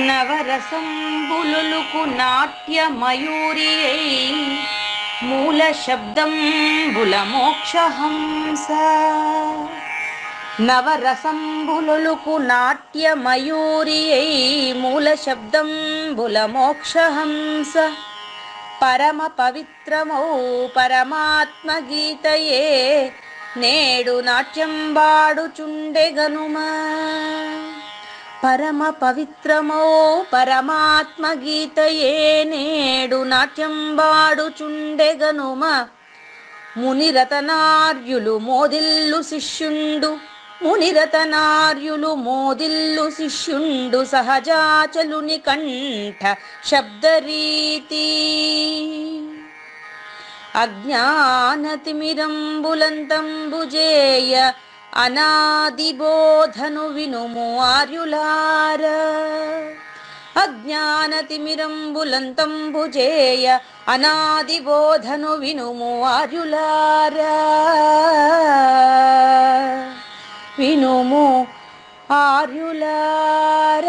నవరసంబులుకు నాట్య మయూరియై మూల శబ్దంబుల మోక్షహంస. నవరసంబులుకు నాట్య మయూరియై మూల శబ్దంబుల మోక్షహంస. పరమ పవిత్రమౌ పరమాత్మ గీతయే నేడు నాట్యం బాడుచుండెగనుమా. పరమ పవిత్రమౌ పరమాత్మ గీతయే నేడు నాట్యం బాడుచుండెగనుమ. మునిరతనార్యులు మోదిల్లు శిష్యుండు, మునిరతనార్యులు మోదిల్లు శిష్యుండు సహజాచలుని కంఠ శబ్దరీతి. అజ్ఞానతిమిరంబులంతంబుజేయ అనాదిబోధను వినుము ఆర్యులార. అజ్ఞానతిమిరంబులంతంబుజేయ అనాదిబోధను వినుము ఆర్యులార. వినుము ఆర్యులార.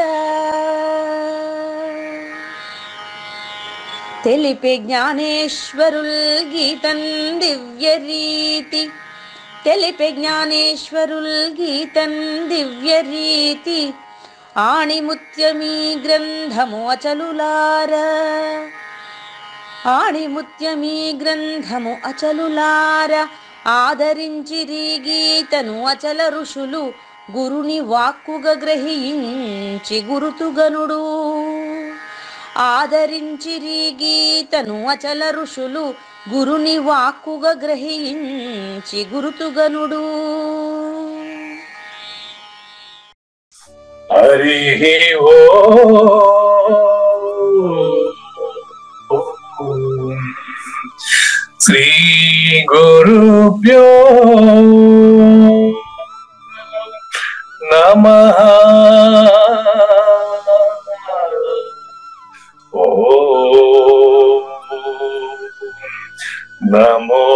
తెలిపే జ్ఞానేశ్వరుల్ గీతన్ దివ్య రీతి. తెలిపే జ్ఞానేశ్వరుల్ గీతన్ దివ్య రీతి. ఆణిముత్యమీ గ్రంథము అచలులార. ఆణిముత్యమీ గ్రంథము అచలులార. ఆదరించిరి గీతను అచల ఋషులు గురుని వాక్కుగా గ్రహించి గురుతుగనుడు. ఆదరించిరి గీతను అచల ఋషులు గురుని వాక్కుగా గ్రహించి గురుతుగనుడు. హరి ఓ శ్రీ గురుభ్యో నమః. నమో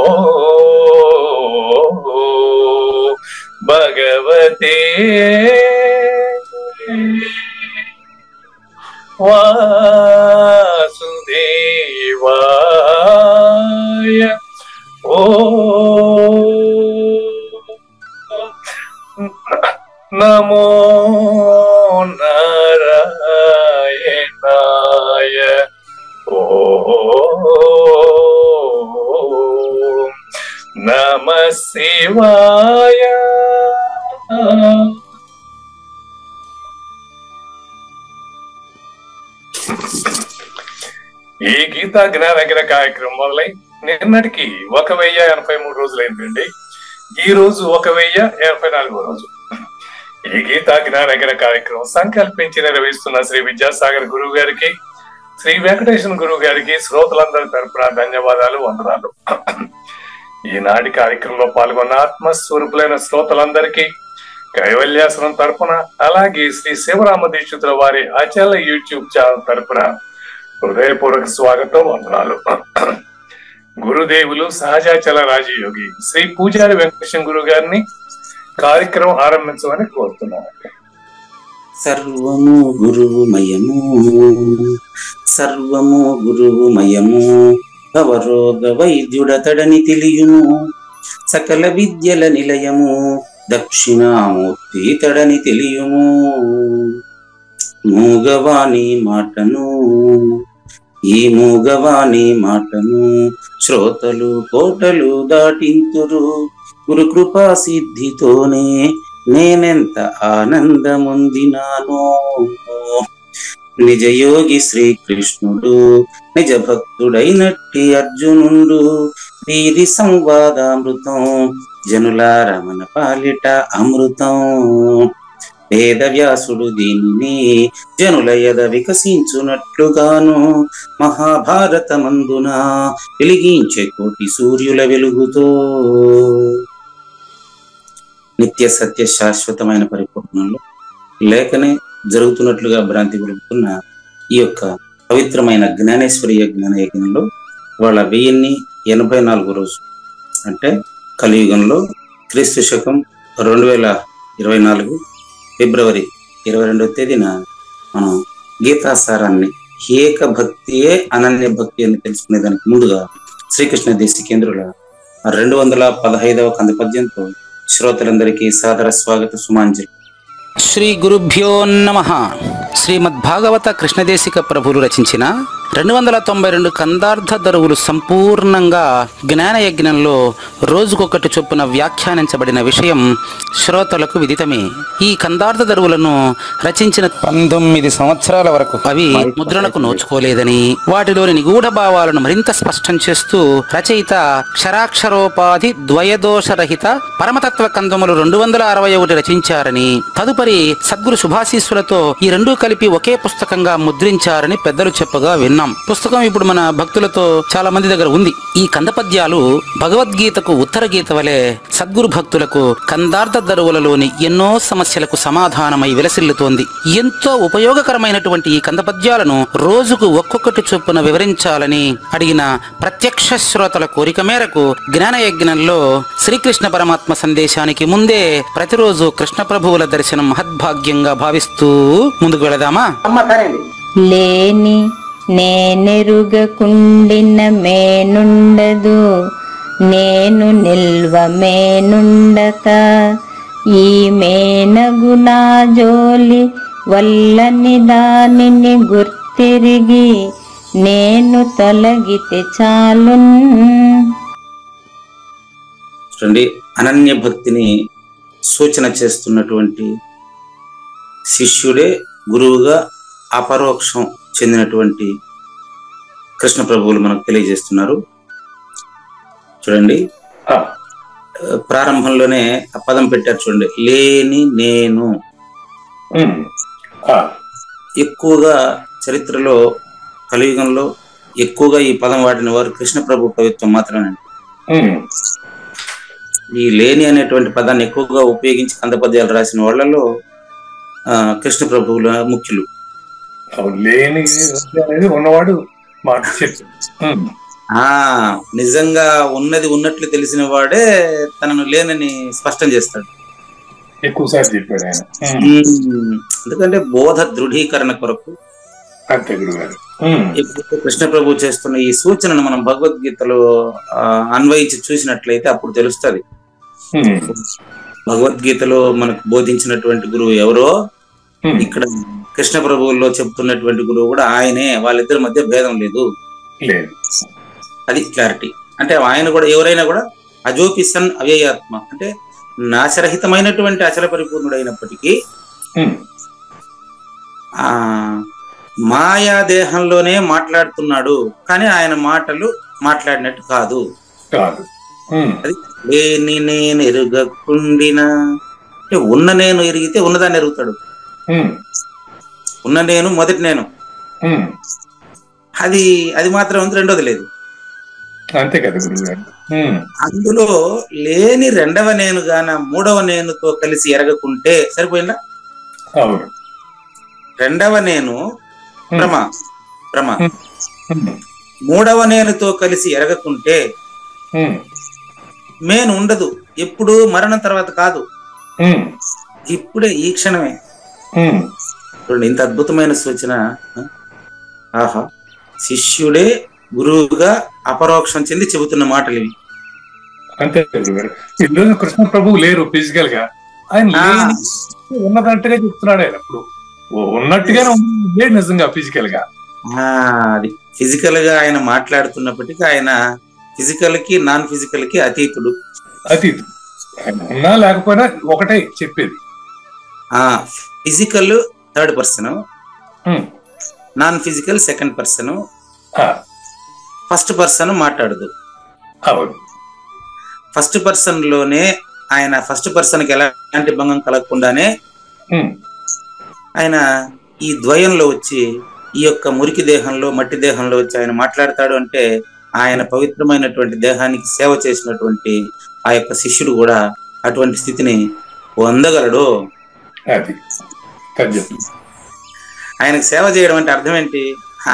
భగవతే వాసుదేవాయ. ఓ నమో నారాయణాయ. ఓ నమః శివాయ. ఈ గీతా జ్ఞానగిర కార్యక్రమం మొదలై నిన్నటికి 1083 రోజులైందండి. ఈ రోజు 1084వ రోజు. ఈ గీతా జ్ఞానగిర కార్యక్రమం సంకల్పించి నిర్వహిస్తున్న శ్రీ విద్యాసాగర్ గురువు గారికి, శ్రీ వెంకటేశ్వర గురువు గారికి శ్రోతలందరి తరపున ధన్యవాదాలు, వందనాలు. ఈనాటి కార్యక్రమంలో పాల్గొన్న ఆత్మస్వరూపులైన శ్రోతలందరికీ కైవల్యాసనం తరపున, అలాగే శ్రీ శివరామ దీక్షితుల వారి అచల యూట్యూబ్ ఛానల్ తరపున హృదయపూర్వక స్వాగతం, వందనాలు. గురుదేవులు సహజాచల రాజయోగి శ్రీ పూజారి వెంకటేశ్వర గురువు గారిని కార్యక్రమం ఆరంభించమని కోరుతున్నాను. సర్వము గురువుమయము, సర్వము గురువుమయము. భవరోగ వైద్యుడతడని తెలియుము, సకల విద్యల నిలయము. దక్షిణామూర్తి తడని తెలియుము. మూగవాణి మాటను, ఈ మూగవాణి మాటను శ్రోతలు కోటలు దాటింతురు. గురు కృపా సిద్ధితోనే నేనెంత ఆనందముందినానో. నిజయోగి శ్రీకృష్ణుడు, నిజ భక్తుడైనట్టి అర్జునుడు. వీరి సంవాదామృతం జనులార మన పాలిట అమృతం. వేదవ్యాసుడు దీనిని జనుల యద వికసించునట్లుగాను మహాభారతమందున వెలిగించే కోటి సూర్యుల వెలుగుతో నిత్య సత్య శాశ్వతమైన పరిపూర్ణంలో లేఖనే జరుగుతున్నట్లుగా భ్రాంతి కలుగుతున్న ఈ యొక్క పవిత్రమైన జ్ఞానేశ్వరీయ జ్ఞాన యజ్ఞంలో వాళ్ళ 1084 రోజు అంటే కలియుగంలో క్రీస్తు శకం 2024 ఫిబ్రవరి 22వ తేదీన మనం గీతాసారాన్ని ఏక భక్తియే అనన్య భక్తి అని తెలుసుకునే దానికి ముందుగా శ్రీకృష్ణ దేశికేంద్రుల 215వ కంద పద్యంతో శ్రోతలందరికీ సాదర స్వాగత సుమాంజలి. శ్రీ గురుభ్యో నమః. శ్రీమద్భాగవత కృష్ణదేశిక ప్రభులు రచించిన 292 కందార్థ దరువులు సంపూర్ణంగా జ్ఞానయజ్ఞంలో రోజుకొకటి చొప్పున వ్యాఖ్యానించబడిన విషయం శ్రోతలకు విదితమే. ఈ కందార్థ దరువులను రచించిన 19 సంవత్సరాల వరకు అవి ముద్రణకు నోచుకోలేదని, వాటిలోని నిగూఢ భావాలను మరింత స్పష్టం చేస్తూ రచయిత క్షరాక్షరోపాధి ద్వయదోషరహిత పరమతత్వ కందములు 261 రచించారని, తదుపరి సద్గురు శుభాశీస్సులతో ఈ రెండూ కలిపి ఒకే పుస్తకంగా ముద్రించారని పెద్దలు చెప్పగా విన్నాం. పుస్తకం ఇప్పుడు మన భక్తులతో చాలా మంది దగ్గర ఉంది. ఈ కంద పద్యాలు భగవద్గీతకు ఉత్తర గీత వలె సద్గురు భక్తులకు కందార్థ దరువులలోని ఎన్నో సమస్యలకు సమాధానమై విలసిల్లుతోంది. ఎంతో ఉపయోగకరమైనటువంటి ఈ కంద పద్యాలను రోజుకు ఒక్కొక్కటి చొప్పున వివరించాలని అడిగిన ప్రత్యక్ష శ్రోతల కోరిక మేరకు జ్ఞానయజ్ఞంలో శ్రీకృష్ణ పరమాత్మ సందేశానికి ముందే ప్రతిరోజు కృష్ణ ప్రభువుల దర్శనం మహద్భాగ్యంగా భావిస్తూ ముందుకు వెళదామా? లేని నేనెరుగకుండిన మేనుండదు, నేను నిల్వ మేనుండక ఈ మేనగు నా జోలి వల్లని దానిని గుర్తిరిగి నేను తొలగితే చాలున్. చూడండి, అనన్య భక్తిని సూచన చేస్తున్నటువంటి శిష్యుడే గురువుగా అపరోక్షం చెందినటువంటి కృష్ణ ప్రభువులు మనకు తెలియజేస్తున్నారు. చూడండి, ప్రారంభంలోనే ఆ పదం పెట్టారు చూడండి, లేని నేను. ఎక్కువగా చరిత్రలో కలియుగంలో ఎక్కువగా ఈ పదం వాడిన వారు కృష్ణ ప్రభు కవిత్వం మాత్రమే. ఈ లేని అనేటువంటి పదాన్ని ఎక్కువగా ఉపయోగించి కంద పద్యాలు రాసిన వాళ్ళలో కృష్ణ ప్రభువుల ముఖ్యులు. లేని అనేది ఉన్నవాడు నిజంగా ఉన్నది ఉన్నట్లు తెలిసిన వాడే తనను లేనని స్పష్టం చేస్తాడు. ఎక్కువసారి చెప్పాడు ఆయన. ఎందుకంటే బోధ దృఢీకరణ కొరకు ఎప్పుడైతే కృష్ణ ప్రభు చేస్తున్న ఈ సూచనను మనం భగవద్గీతలో అన్వయించి చూసినట్లయితే అప్పుడు తెలుస్తుంది. భగవద్గీతలో మనకు బోధించినటువంటి గురువు ఎవరో ఇక్కడ కృష్ణ ప్రభువుల్లో చెప్తున్నటువంటి గురువు కూడా ఆయనే. వాళ్ళిద్దరి మధ్య భేదం లేదు. అది క్లారిటీ. అంటే ఆయన కూడా ఎవరైనా కూడా అజోపి సన్ అవ్యయాత్మ, అంటే నాశరహితమైనటువంటి అచల పరిపూర్ణుడు అయినప్పటికీ మాయా దేహంలోనే మాట్లాడుతున్నాడు, కానీ ఆయన మాటలు మాట్లాడినట్టు కాదు. అది లేని నేను ఎరుగకుండిన, అంటే ఉన్న నేను ఎరిగితే ఉన్నదాన్ని ఎరుగుతాడు. ఉన్న నేను మొదటి నేను, అది మాత్రం ఉంది, రెండోది లేదు. అంతే కదా. అందులో లేని రెండవ నేను గాన మూడవ నేనుతో కలిసి ఎరగకుంటే సరిపోయిందా? రెండవ నేను భ్రమ, మూడవ నేనుతో కలిసి ఎరగకుంటే మేను ఉండదు. ఎప్పుడు మరణం తర్వాత కాదు, ఇప్పుడే ఈ క్షణమే. చూడండి, ఇంత అద్భుతమైన సూచన. ఆహా, శిష్యుడే గురువుగా అపరోక్షం చెంది చెబుతున్న మాటలు ఇవి. అంతే. ఈరోజు కృష్ణ ప్రభువు లేరు ఫిజికల్ గా, ఆయన ఉన్నదంటగా చెప్తున్నాడు. ఆయన ఇప్పుడు ఉన్నట్టుగానే ఉంది నిజంగా ఫిజికల్ గా. అది ఫిజికల్ గా ఆయన మాట్లాడుతున్నప్పటికీ ఆయన ఫిజికల్ కి నాన్ ఫిజికల్ కి అతీతుడు. ఆయన ఉన్నా లేకపోయినా ఒకటే చెప్పేది. Physical third person, non physical second person, first person మాట్లాడదు. ఫస్ట్ పర్సన్ లోనే ఆయన ఫస్ట్ పర్సన్ కి ఎలాంటి భంగం కలగకుండానే ఆయన ఈ ద్వయంలో వచ్చి, ఈ యొక్క మురికి దేహంలో మట్టి దేహంలో వచ్చి ఆయన మాట్లాడతాడు. అంటే ఆయన పవిత్రమైనటువంటి దేహానికి సేవ చేసినటువంటి ఆ యొక్క శిష్యుడు కూడా అటువంటి స్థితిని పొందగలడు. ఆయనకు సేవ చేయడం అంటే అర్థం ఏంటి?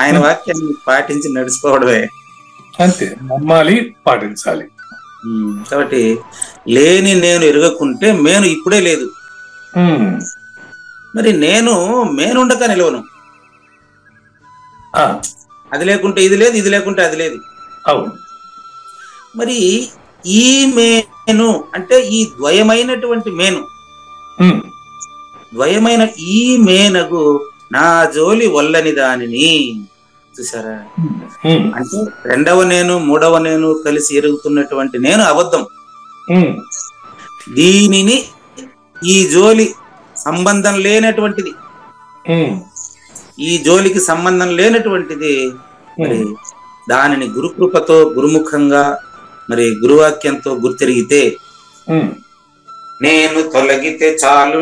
ఆయన వాక్యాన్ని పాటించి నడుచుకోవడమే. అంతే, నమ్మాలి, పాటించాలి. కాబట్టి లేని నేను ఎరగకుంటే మేను ఇప్పుడే లేదు. మరి నేను మేనుండక నిలవను. అది లేకుంటే ఇది లేదు, ఇది లేకుంటే అది లేదు. అవును. మరి ఈ మేను అంటే ఈ ద్వయమైనటువంటి మేను, ద్వయమైన ఈ మేనగు నా జోలి వల్లని దానిని చూసారా? అంటే రెండవ నేను మూడవ నేను కలిసి ఎరుగుతున్నటువంటి నేను అబద్ధం. దీనిని ఈ జోలి సంబంధం లేనటువంటిది, ఈ జోలికి సంబంధం లేనటువంటిది. మరి దానిని గురుకృపతో గురుముఖంగా మరి గురువాక్యంతో గుర్తెరిగితే నేను తొలగితే చాలు,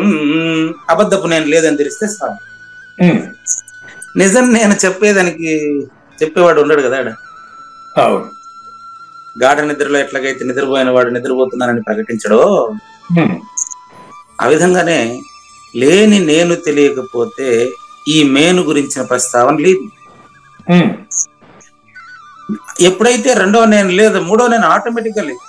అబద్ధపు నేను లేదని తెలిస్తే చాలు. నిజం నేను చెప్పేదానికి చెప్పేవాడు ఉండడు కదా. గాఢ నిద్రలో ఎట్లాగైతే నిద్రపోయిన వాడు నిద్రపోతున్నానని ప్రకటించడో, ఆ విధంగానే లేని నేను తెలియకపోతే ఈ మేను గురించిన ప్రస్తావన లేదు. ఎప్పుడైతే రెండవ నేను లేదు, మూడవ నేను ఆటోమేటిక్గా లేదు.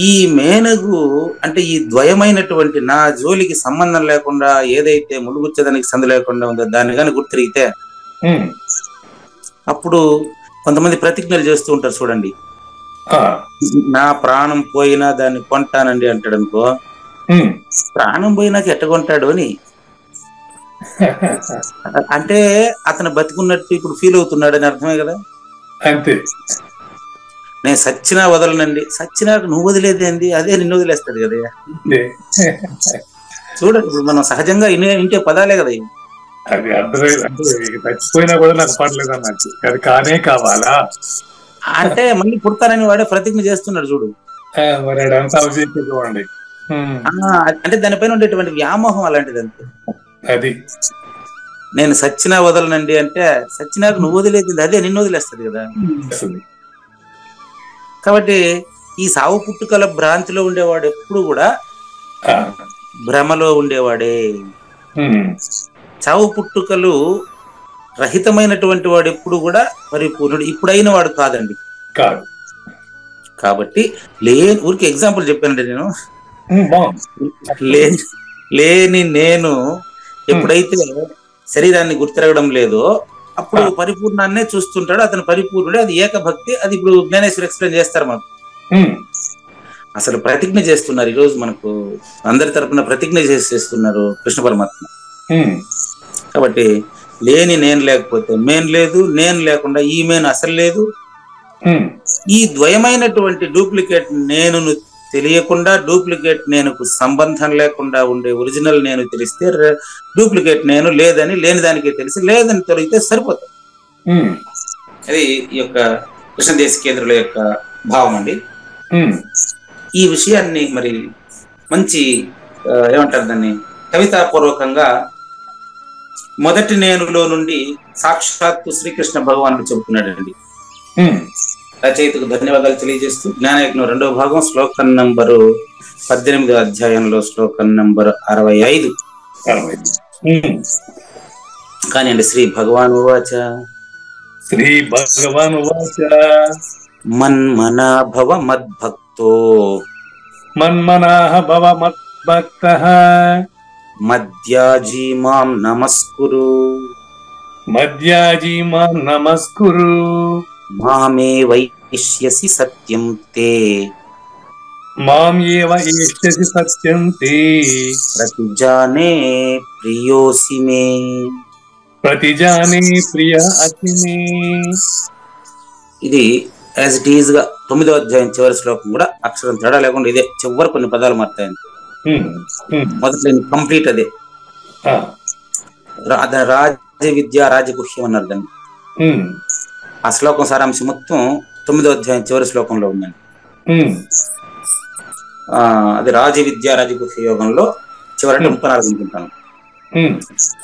ఈ మేనగు అంటే ఈ ద్వయమైనటువంటి నా జోలికి సంబంధం లేకుండా ఏదైతే ములుగుచ్చదానికి సందు లేకుండా ఉందో దాన్ని కానీ గుర్తిరిగితే అప్పుడు కొంతమంది ప్రతిజ్ఞలు చేస్తూ ఉంటారు చూడండి. నా ప్రాణం పోయినా దాన్ని కొంటానండి అంటాడు అనుకో, ప్రాణం పోయినాక ఎట్ట కొంటాడు అని అంటే అతను బతికున్నట్టు ఇప్పుడు ఫీల్ అవుతున్నాడు అని అర్థమే కదా. అంతే. నేను సచ్చినా వదలనండి, సచ్చినాక నువ్వు వదిలేదేంది, అదే నిన్ను వదిలేస్తాడు కదా. చూడండి ఇప్పుడు మనం సహజంగా ఇంటే పదాలే కదా ఇవి. అది అర్థమైంది. చచ్చిపోయినా కూడా నాకు పర్లేదు అన్నట్టు, అది కానే కావాలా అంటే మళ్ళీ పుడతానని వాడే ప్రతిజ్ఞ చేస్తున్నాడు చూడు. మరి అదంతా చూడండి. అంటే దానిపైన ఉండేటువంటి వ్యామోహం అలాంటిది. అంతే. అది నేను సచ్చినా వదలనండి అంటే సచ్చినాక నువ్వు వదిలేది అదే నిన్ను వదిలేస్తుంది కదా. కాబట్టి ఈ సావు పుట్టుకల భ్రాంతిలో ఉండేవాడు ఎప్పుడు కూడా భ్రమలో ఉండేవాడే. చావు పుట్టుకలు రహితమైనటువంటి వాడు ఎప్పుడు కూడా పరిపూర్ణుడు, ఇప్పుడైన వాడు కాదండి. కాదు. కాబట్టి ఊరికి ఎగ్జాంపుల్ చెప్పానండి నేను. లేని నేను ఎప్పుడైతే శరీరాన్ని గుర్తిరగడం లేదో అప్పుడు పరిపూర్ణాన్నే చూస్తుంటాడు. అతను పరిపూర్ణుడే, అది ఏకభక్తి. అది ఇప్పుడు జ్ఞానేశ్వర్ ఎక్స్ప్లెయిన్ చేస్తారు మాకు. అసలు ప్రతిజ్ఞ చేస్తున్నారు ఈరోజు మనకు అందరి తరపున ప్రతిజ్ఞ చేస్తున్నారు కృష్ణ పరమాత్మ. కాబట్టి లేని నేను లేకపోతే మేన్ లేదు, నేను లేకుండా ఈ మేను అసలు లేదు. ఈ ద్వయమైనటువంటి డూప్లికేట్ నేను తెలియకుండా, డూప్లికేట్ నేనుకు సంబంధం లేకుండా ఉండే ఒరిజినల్ నేను తెలిస్తే డూప్లికేట్ నేను లేదని, లేని దానికి తెలిసి లేదని తొలగితే సరిపోతుంది. అది ఈ యొక్క కృష్ణదేశ కేంద్రుల యొక్క భావం అండి. ఈ విషయాన్ని మరి మంచి ఏమంటారు దాన్ని కవితాపూర్వకంగా మొదటి నేనులో నుండి సాక్షాత్తు శ్రీకృష్ణ భగవానుడు చెబుతున్నాడండి. రచయితకు ధన్యవాదాలు తెలియజేస్తూ జ్ఞానయజ్ఞం 2వ భాగం శ్లోకం నంబరు 18వ అధ్యాయంలో శ్లోకం నంబరు 65. కానీ అండి శ్రీ భగవాను వాచ, శ్రీ భగవాను వాచ మన్మనా భవ మద్భక్తో, మన్మనాః భవ మద్భక్తః, మద్యాజీ మాం నమస్కురు, మద్యాజీ మాం నమస్కురు, మామే వైష్యసి సత్యం తే, మాం ఏవ ఏష్యసి సత్యం తే, ప్రతిజానే ప్రియోసి మే, ప్రతిజానే ప్రియ అసి మే. ఇది యాజ్ ఇట్ ఈజ్ గా 9వ అధ్యాయం చివరి శ్లోకం కూడా అక్షరం తేడా లేకుండా ఇదే. చివరి కొన్ని పదాలు మారుతాయండి. మొదట్లో కంప్లీట్ అదే. రాజ విద్య రాజగుహ్యం అన్నారు దాన్ని. ఆ శ్లోకం సారాంశం మొత్తం 9వ అధ్యాయం చివరి శ్లోకంలో ఉందండి. అది రాజ విద్య రాజగుహ్య యోగంలో చివరంటే 34 అనుకుంటాను.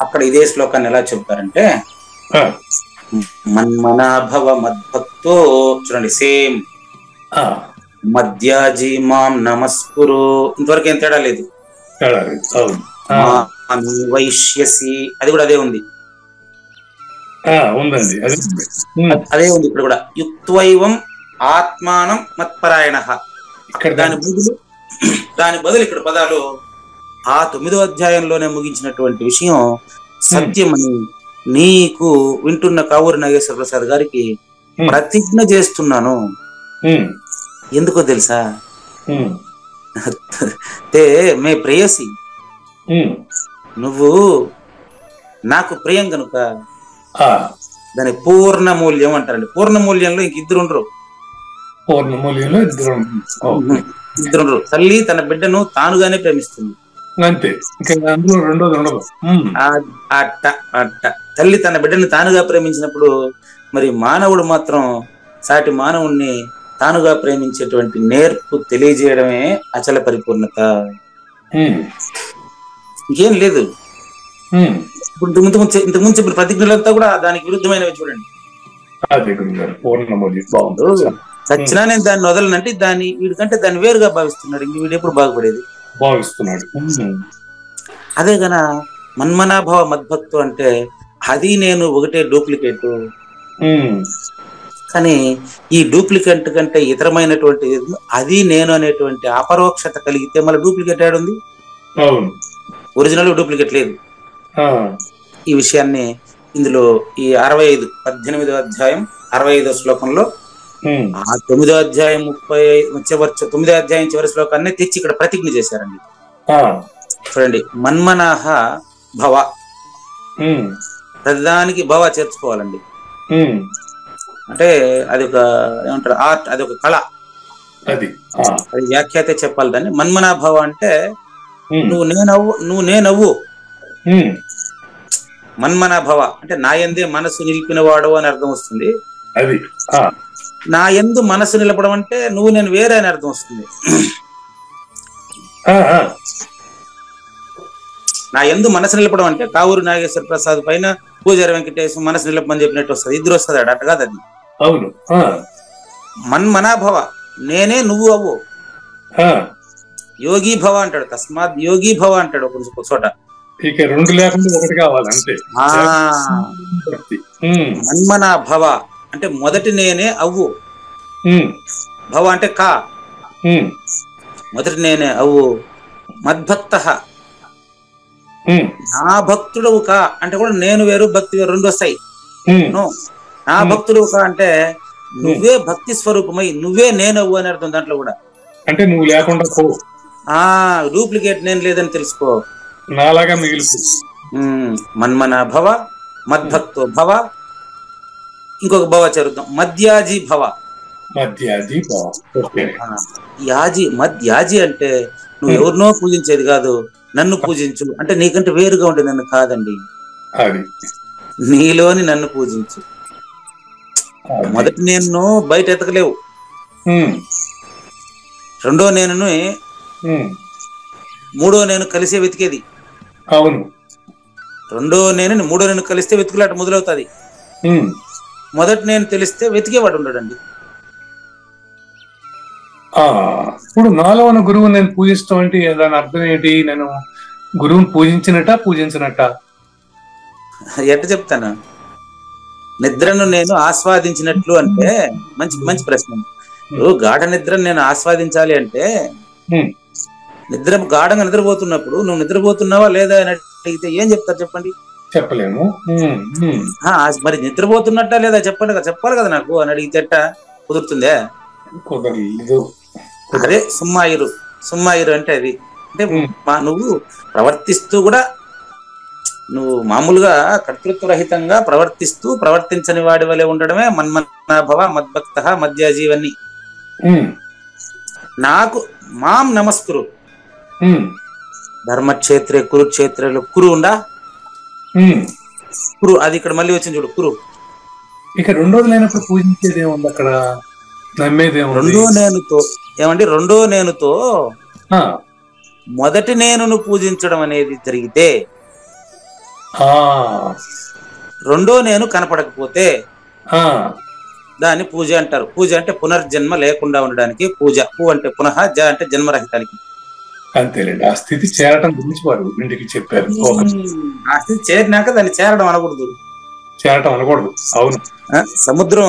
అక్కడ ఇదే శ్లోకాన్ని ఎలా చెప్తారంటే మన్మనాభవ మద్భక్తో, చూడండి సేమ్, మద్యాజీ మాం నమస్కురు, ఇంతవరకు ఏం తేడా లేదు. వైష్యసి అది కూడా అదే ఉంది. అదే ఉంది ఇక్కడ కూడా. యుక్త్వైవం ఆత్మానం మత్పరాయణః. దాని బదులు ఇక్కడ పదాలు ఆ 9వ అధ్యాయంలోనే ముగించినటువంటి విషయం సత్యమని నీకు వింటున్న కావూరి నాగేశ్వర ప్రసాద్ గారికి ప్రతిజ్ఞ చేస్తున్నాను. ఎందుకో తెలుసా? తే మే ప్రేయసి, నువ్వు నాకు ప్రియం కనుక దాని పూర్ణ మూల్యం అంటారండి. పూర్ణ మూల్యంలో ఇంక ఇద్దరు ఉండరు. ఇద్దరు తల్లి తన బిడ్డను తానుగానే ప్రేమిస్తుంది, అంతే. రెండోది ఉండదు. అట్ట అట్ట తల్లి తన బిడ్డను తానుగా ప్రేమించినప్పుడు మరి మానవుడు మాత్రం సాటి మానవుణ్ణి తానుగా ప్రేమించేటువంటి నేర్పు తెలియజేయడమే అచల పరిపూర్ణత. ఇంకేం లేదు. ఇప్పుడు ఇంతకుముందు చెప్పిన ప్రతిజ్ఞలంతా కూడా దానికి విరుద్ధమైనవి. చూడండి, చచ్చినా నేను దాన్ని వదలనంటే దాన్ని వీడికంటే దాన్ని వేరుగా భావిస్తున్నాడు. ఇంక వీడు ఎప్పుడు బాగుపడేది భావిస్తున్నాడు. అదే గన మన్మనాభావ మద్భక్తు అంటే అది నేను ఒకటే డూప్లికేట్. కానీ ఈ డూప్లికేట్ కంటే ఇతరమైనటువంటి అది నేను అనేటువంటి అపరోక్షత కలిగితే మళ్ళీ డూప్లికేట్ ఏడుంది? ఒరిజినల్ డూప్లికేట్ లేదు. ఈ విషయాన్ని ఇందులో ఈ 18వ అధ్యాయం 65వ శ్లోకంలో ఆ 9వ అధ్యాయం 9వ అధ్యాయం చివరి శ్లోకాన్ని తెచ్చి ఇక్కడ ప్రతిజ్ఞ చేశారండి. చూడండి, మన్మనాహ భవ, ప్రతిదానికి భవ చేర్చుకోవాలండి. అంటే అది ఒక ఏమంటారు, ఆర్ట్, అది ఒక కళ, అది వ్యాఖ్యాతే చెప్పాలి దాన్ని. మన్మనాభవ అంటే నువ్వు నేనవ్వు. మన్మనాభవ అంటే నా యందే మనసు నిలిపినవాడు అని అర్థం వస్తుంది. అది నా యందు మనసు నిలపడం అంటే నువ్వు నేను వేరే అని అర్థం వస్తుంది. నా యందు మనసు నిలపడం అంటే కావూరి నాగేశ్వర ప్రసాద్ పైన పూజారి వెంకటేశ్ మనసు నిలపమని చెప్పినట్టు వస్తుంది. ఇద్దరు వస్తుంది అట కాదు అది. అవును, మన్మనాభవ నేనే నువ్వు అవ్వు. యోగి భవ అంటాడు, తస్మాత్ యోగి భవ అంటాడు ఒక చోట. ఇక రెండు లేకుండా ఒకటి కావాలి అంతే. మన్మనాభవ అంటే మొదటి నేనే అవ్వు. భవ అంటే కా, మొదటి నేనే అవ్వు. మద్భక్త నా భక్తుడవు కా అంటే కూడా నేను వేరు భక్తి వేరు రెండు వస్తాయి. నా భక్తుడవు కా అంటే నువ్వే భక్తి స్వరూపమై నువ్వే నేనవ్వు అని అర్థం. దాంట్లో కూడా అంటే నువ్వు లేకుండా డూప్లికేట్ నేను లేదని తెలుసుకో, నాలాగా మిగిలిపో. మన్మన భవ, మద్భక్తో భవ. ఇంకొక భవ చదువుతాం, మద్యాజీ భవ. మద్యాజీ భవ. మద్యాజీ అంటే నువ్వు ఎవరినో పూజించేది కాదు, నన్ను పూజించు. అంటే నీకంటే వేరుగా ఉంటే నన్ను కాదండి, నీలోని నన్ను పూజించు. మొదటి నేను బయట ఎతకలేవు, రెండో నేను మూడో నేను కలిసే వెతికేది. అవును, రెండో నేను మూడో నేను కలిస్తే వెతుకులాట మొదలవుతుంది. మొదటి నేను తెలిస్తే వెతికేవాడు ఉండడండి. ఇప్పుడు నాలో ఉన్న గురువు నేను పూజిస్తాం అంటే దాని అర్థం ఏంటి? నేను గురువుని పూజించినట్ట ఎట్ట చెప్తాను? నిద్రను నేను ఆస్వాదించినట్లు అంటే మంచి మంచి ప్రశ్న. గాఢ నిద్రను నేను ఆస్వాదించాలి అంటే గాఢంగా నిద్రపోతున్నప్పుడు నువ్వు నిద్రపోతున్నావా లేదా అని అడిగితే ఏం చెప్తారు చెప్పండి? చెప్పలేము. మరి నిద్రపోతున్నట్టా లేదా చెప్పాలి కదా నాకు అని అడిగితే ఎట్టా కుదురుతుందే? కుదరలేదు. అదే సుమ్మాయిరు అంటే అది. అంటే నువ్వు ప్రవర్తిస్తూ కూడా నువ్వు మామూలుగా కర్తృత్వ రహితంగా ప్రవర్తించని వాడి వలె ఉండడమే మన్మనాభవ, మద్భక్త, మద్యాజీవన్ని. నాకు మాం నమస్కురు. ధర్మక్షేత్రే కురుక్షేత్రలో కురు ఉండా, కురు అది ఇక్కడ మళ్ళీ వచ్చింది చూడు, కురు. ఇక రెండోది లేనప్పుడు పూజించేది ఏముంది అక్కడ? రెండో నేనుతో మొదటి నేను పూజించడం అనేది జరిగితే, రెండో నేను కనపడకపోతే దాన్ని పూజ అంటారు. పూజ అంటే పునర్జన్మ లేకుండా ఉండడానికి పూజ. పూ అంటే పునః, జ అంటే జన్మరహితానికి. అంతేలేండి. ఆ స్థితి చేరడం గురించి వారు ఇంటికి చెప్పారు. ఆ స్థితి చేరినాక దాన్ని చేరడం అనకూడదు. అవును. సముద్రం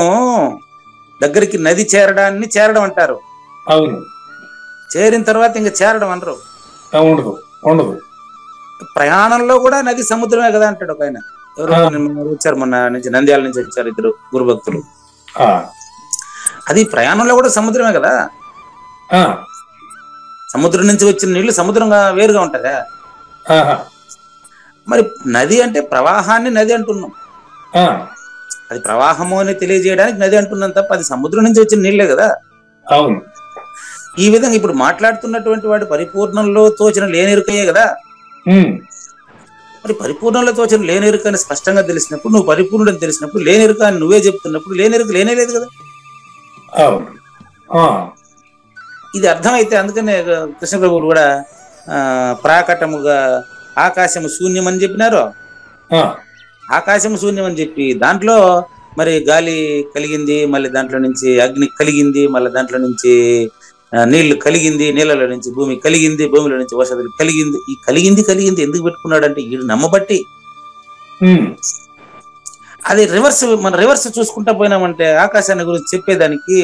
దగ్గరికి నది చేరడం అంటారు. అవును. చేరిన తర్వాత ఇంకా చేరడం అనరు. ఉండదు. ప్రయాణంలో కూడా నది సముద్రమే కదా అంటాడు ఒక ఆయన. ఎవరో వచ్చారు మొన్న నుంచి, నంద్యాల నుంచి వచ్చారు ఇద్దరు గురు భక్తులు. అది ప్రయాణంలో కూడా సముద్రమే కదా, సముద్రం నుంచి వచ్చిన నీళ్లు సముద్రంగా వేరుగా ఉంటదా? మరి నది అంటే ప్రవాహాన్ని నది అంటున్నాం, అది ప్రవాహము అని తెలియజేయడానికి నది అంటున్నాం తప్ప అది సముద్రం నుంచి వచ్చిన నీళ్లే కదా. అవును. ఈ విధంగా ఇప్పుడు మాట్లాడుతున్నటువంటి వాడు పరిపూర్ణంలో తోచిన లేనెరుకయే కదా. మరి పరిపూర్ణంలో తోచిన లేనెరుక అని స్పష్టంగా తెలిసినప్పుడు, నువ్వు పరిపూర్ణుడని తెలిసినప్పుడు, లేనెరుక అని నువ్వే చెప్తున్నప్పుడు లేనెరుక లేనేలేదు కదా. ఇది అర్థమైతే అందుకనే కృష్ణ ప్రభువులు కూడా ప్రాకటముగా ఆకాశము శూన్యం అని చెప్పినారు. ఆకాశము శూన్యం అని చెప్పి దాంట్లో మరి గాలి కలిగింది, మళ్ళీ దాంట్లో నుంచి అగ్ని కలిగింది, మళ్ళీ దాంట్లో నుంచి నీళ్లు కలిగింది, నీళ్ళలో నుంచి భూమి కలిగింది, భూమిలో నుంచి వర్షాలు కలిగింది. ఈ కలిగింది ఎందుకు పెట్టుకున్నాడు అంటే వీడు నమ్మబట్టి. అది మన రివర్స్ చూసుకుంటా పోయినామంటే ఆకాశాన్ని గురించి చెప్పేదానికి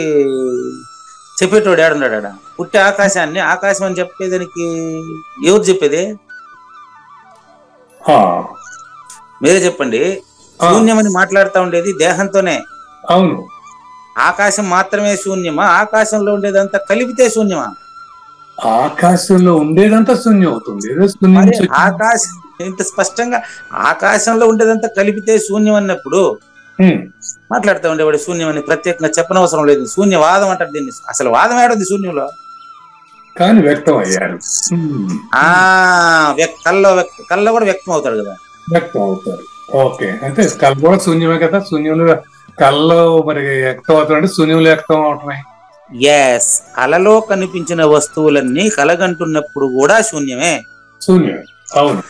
చెప్పేటోడు ఏడున్నాడు ఆడ. పుట్టే ఆకాశాన్ని ఆకాశం అని చెప్పేదానికి ఎవరు చెప్పేది? మీరే చెప్పండి. శూన్యమని మాట్లాడుతూ ఉండేది దేహంతోనే. అవును. ఆకాశం మాత్రమే శూన్యమా? ఆకాశంలో ఉండేదంతా కలిపితే శూన్యమా? ఆకాశంలో ఉండేదంతా శూన్యం అవుతుంది. ఆకాశం ఇంత స్పష్టంగా ఆకాశంలో ఉండేదంతా కలిపితే శూన్యం అన్నప్పుడు మాట్లాడుతూ ఉండేవాడు శూన్యం అని ప్రత్యేకంగా చెప్పనవసరం లేదు. శూన్యవాదం అంటారు దీన్ని. అసలు వాదం ఏడుంది శూన్యంలో? కానీ వ్యక్తం అయ్యారు. కళ్ళలో కూడా వ్యక్తం అవుతాడు కదా. వ్యక్తం అవుతారు. ఓకే, అంటే కళ్ళ కూడా శూన్యమే కదా. శూన్యంలో కళ్ళలో మరి వ్యక్తం అవుతాడు, శూన్యంలో వ్యక్తం అవటమే. ఎస్, కళలో కనిపించిన వస్తువులన్నీ కలగంటున్నప్పుడు కూడా శూన్యమే. శూన్యమే. అవును.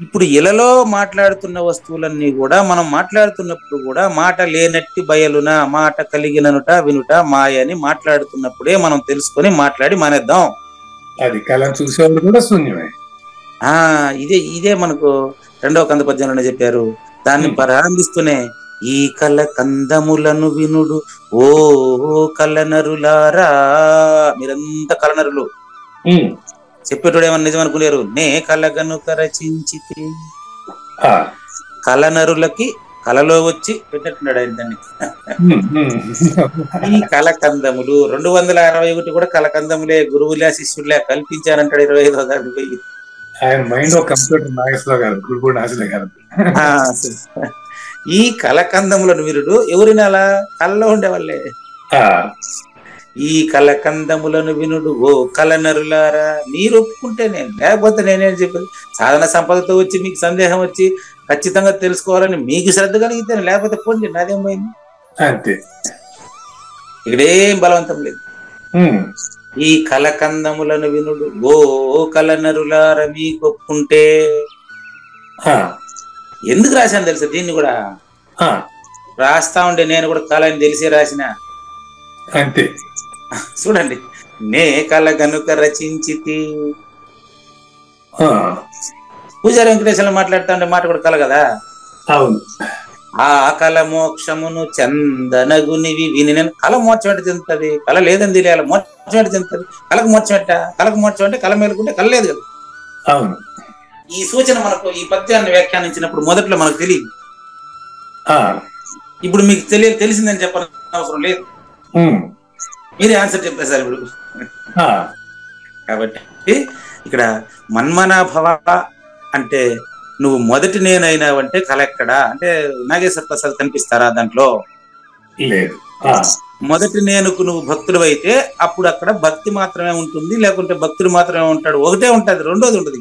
ఇప్పుడు ఇలలో మాట్లాడుతున్న వస్తువులన్నీ కూడా మనం మాట్లాడుతున్నప్పుడు కూడా మాట లేనట్టి బయలున, మాట కలిగిననుట వినుట మాయ అని మాట్లాడుతున్నప్పుడే మనం తెలుసుకొని మాట్లాడి మానేద్దాం. అది కళను చూసేవాళ్ళు కూడా శూన్యమే. ఇదే మనకు రెండవ కంద పద్యంలోనే చెప్పారు. దాన్ని ప్రారంభిస్తూనే ఈ కల కందములను వినుడు ఓ కలనరులారా. మీరంతా కలనరులు. చెప్పేటోడు ఏమన్నా నిజం అనుకునేరు. నే కలగనుక రచించితే. కలనరులకి కలలో వచ్చి పెట్టినట్టున్నాడు ఆయన దాన్ని. ఈ కలకందములు 261 కూడా కలకందములే, గురువులే శిష్యులే కల్పించారంటాడు 25వ దానికి పోయి. ఆయన మైండ్ ఒక కంప్యూటర్ నాగేశ్వరరావు గారు, గురుపూడి నాగేశ్వరరావు గారు. ఈ కలకందములను వినుడు ఎవరిని అలా కళ్ళలో ఉండేవాళ్ళే. ఈ కలకందములను వినుడు ఓ కలనరులారా. మీరు ఒప్పుకుంటే నేను, లేకపోతే నేనేం చెప్పేది. సాధన సంపదతో వచ్చి మీకు సందేహం వచ్చి ఖచ్చితంగా తెలుసుకోవాలని మీకు శ్రద్ధ కలిగితే, లేకపోతే పోండి, నాదేం పోయింది. అంతే, ఇక్కడేం బలవంతం లేదు. ఈ కలకందములను వినుడు ఓ కలనరులార మీకు ఒప్పుకుంటే. ఎందుకు రాశాను తెలుసా దీన్ని కూడా? రాస్తా ఉండే నేను కూడా కళ అని తెలిసి రాసిన. అంతే, చూడండి. నే కళ గనుక రచించితి. పూజారి వెంకటేశ్వర మాట్లాడుతా ఉండే మాట కూడా కళ కదా. అవును. ఆ కళ మోక్షమును చందనగునివి విని. నేను కళ మోక్షం అంటే చెందుతుంది, కళ లేదని తెలియాలి. మోక్షం అంటే చెందుతుంది, కళకు మోక్షం కళకు మోక్షం అంటే కళ మేలుకుంటే కళ లేదు కదా. అవును. ఈ సూచన మనకు ఈ పద్యాన్ని వ్యాఖ్యానించినప్పుడు మొదట్లో మనకు తెలియదు. ఇప్పుడు మీకు తెలిసిందని చెప్పాల్సిన అవసరం లేదు. మీరే ఆన్సర్ చెప్పేశారు ఇప్పుడు. కాబట్టి ఇక్కడ మన్మనాభవ అంటే నువ్వు మొదటి నేనైనావంటే కళ ఎక్కడా అంటే నాగేశ్వర ప్రసాద్ కనిపిస్తారా దాంట్లో? లేదు. మొదటి నేనుకు నువ్వు భక్తుడు అయితే అప్పుడు అక్కడ భక్తి మాత్రమే ఉంటుంది, లేకుంటే భక్తుడు మాత్రమే ఉంటాడు. ఒకటే ఉంటుంది, రెండోది ఉంటుంది.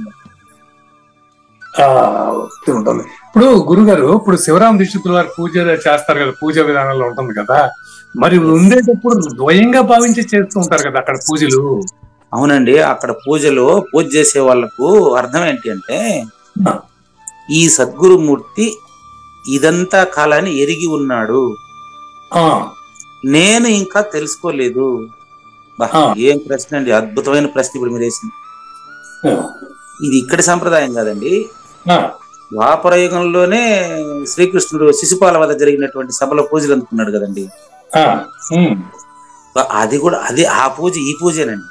ఉంటుంది. ఇప్పుడు గురుగారు, ఇప్పుడు శివరామ దీక్షితుల వారు పూజ చేస్తారు కదా, పూజ విధానంలో ఉంటుంది కదా, మరి ఉండేటప్పుడు ద్వయంగా భావించి చేస్తూ ఉంటారు కదా అక్కడ పూజలు. అవునండి, అక్కడ పూజలో పూజ చేసే వాళ్ళకు అర్థం ఏంటి అంటే, ఈ సద్గురుమూర్తి ఇదంతా కాలాన్ని ఎరిగి ఉన్నాడు, నేను ఇంకా తెలుసుకోలేదు. ఏం ప్రశ్న అండి, అద్భుతమైన ప్రశ్న ఇప్పుడు మీరు వేసింది. ఇది ఇక్కడి సంప్రదాయం కాదండి. ద్వాపర యుగంలోనే శ్రీకృష్ణుడు శిశుపాల వద్ద జరిగినటువంటి సభలో పూజలు అందుకున్నాడు కదండి. అది కూడా ఆ పూజ ఈ పూజేనండి.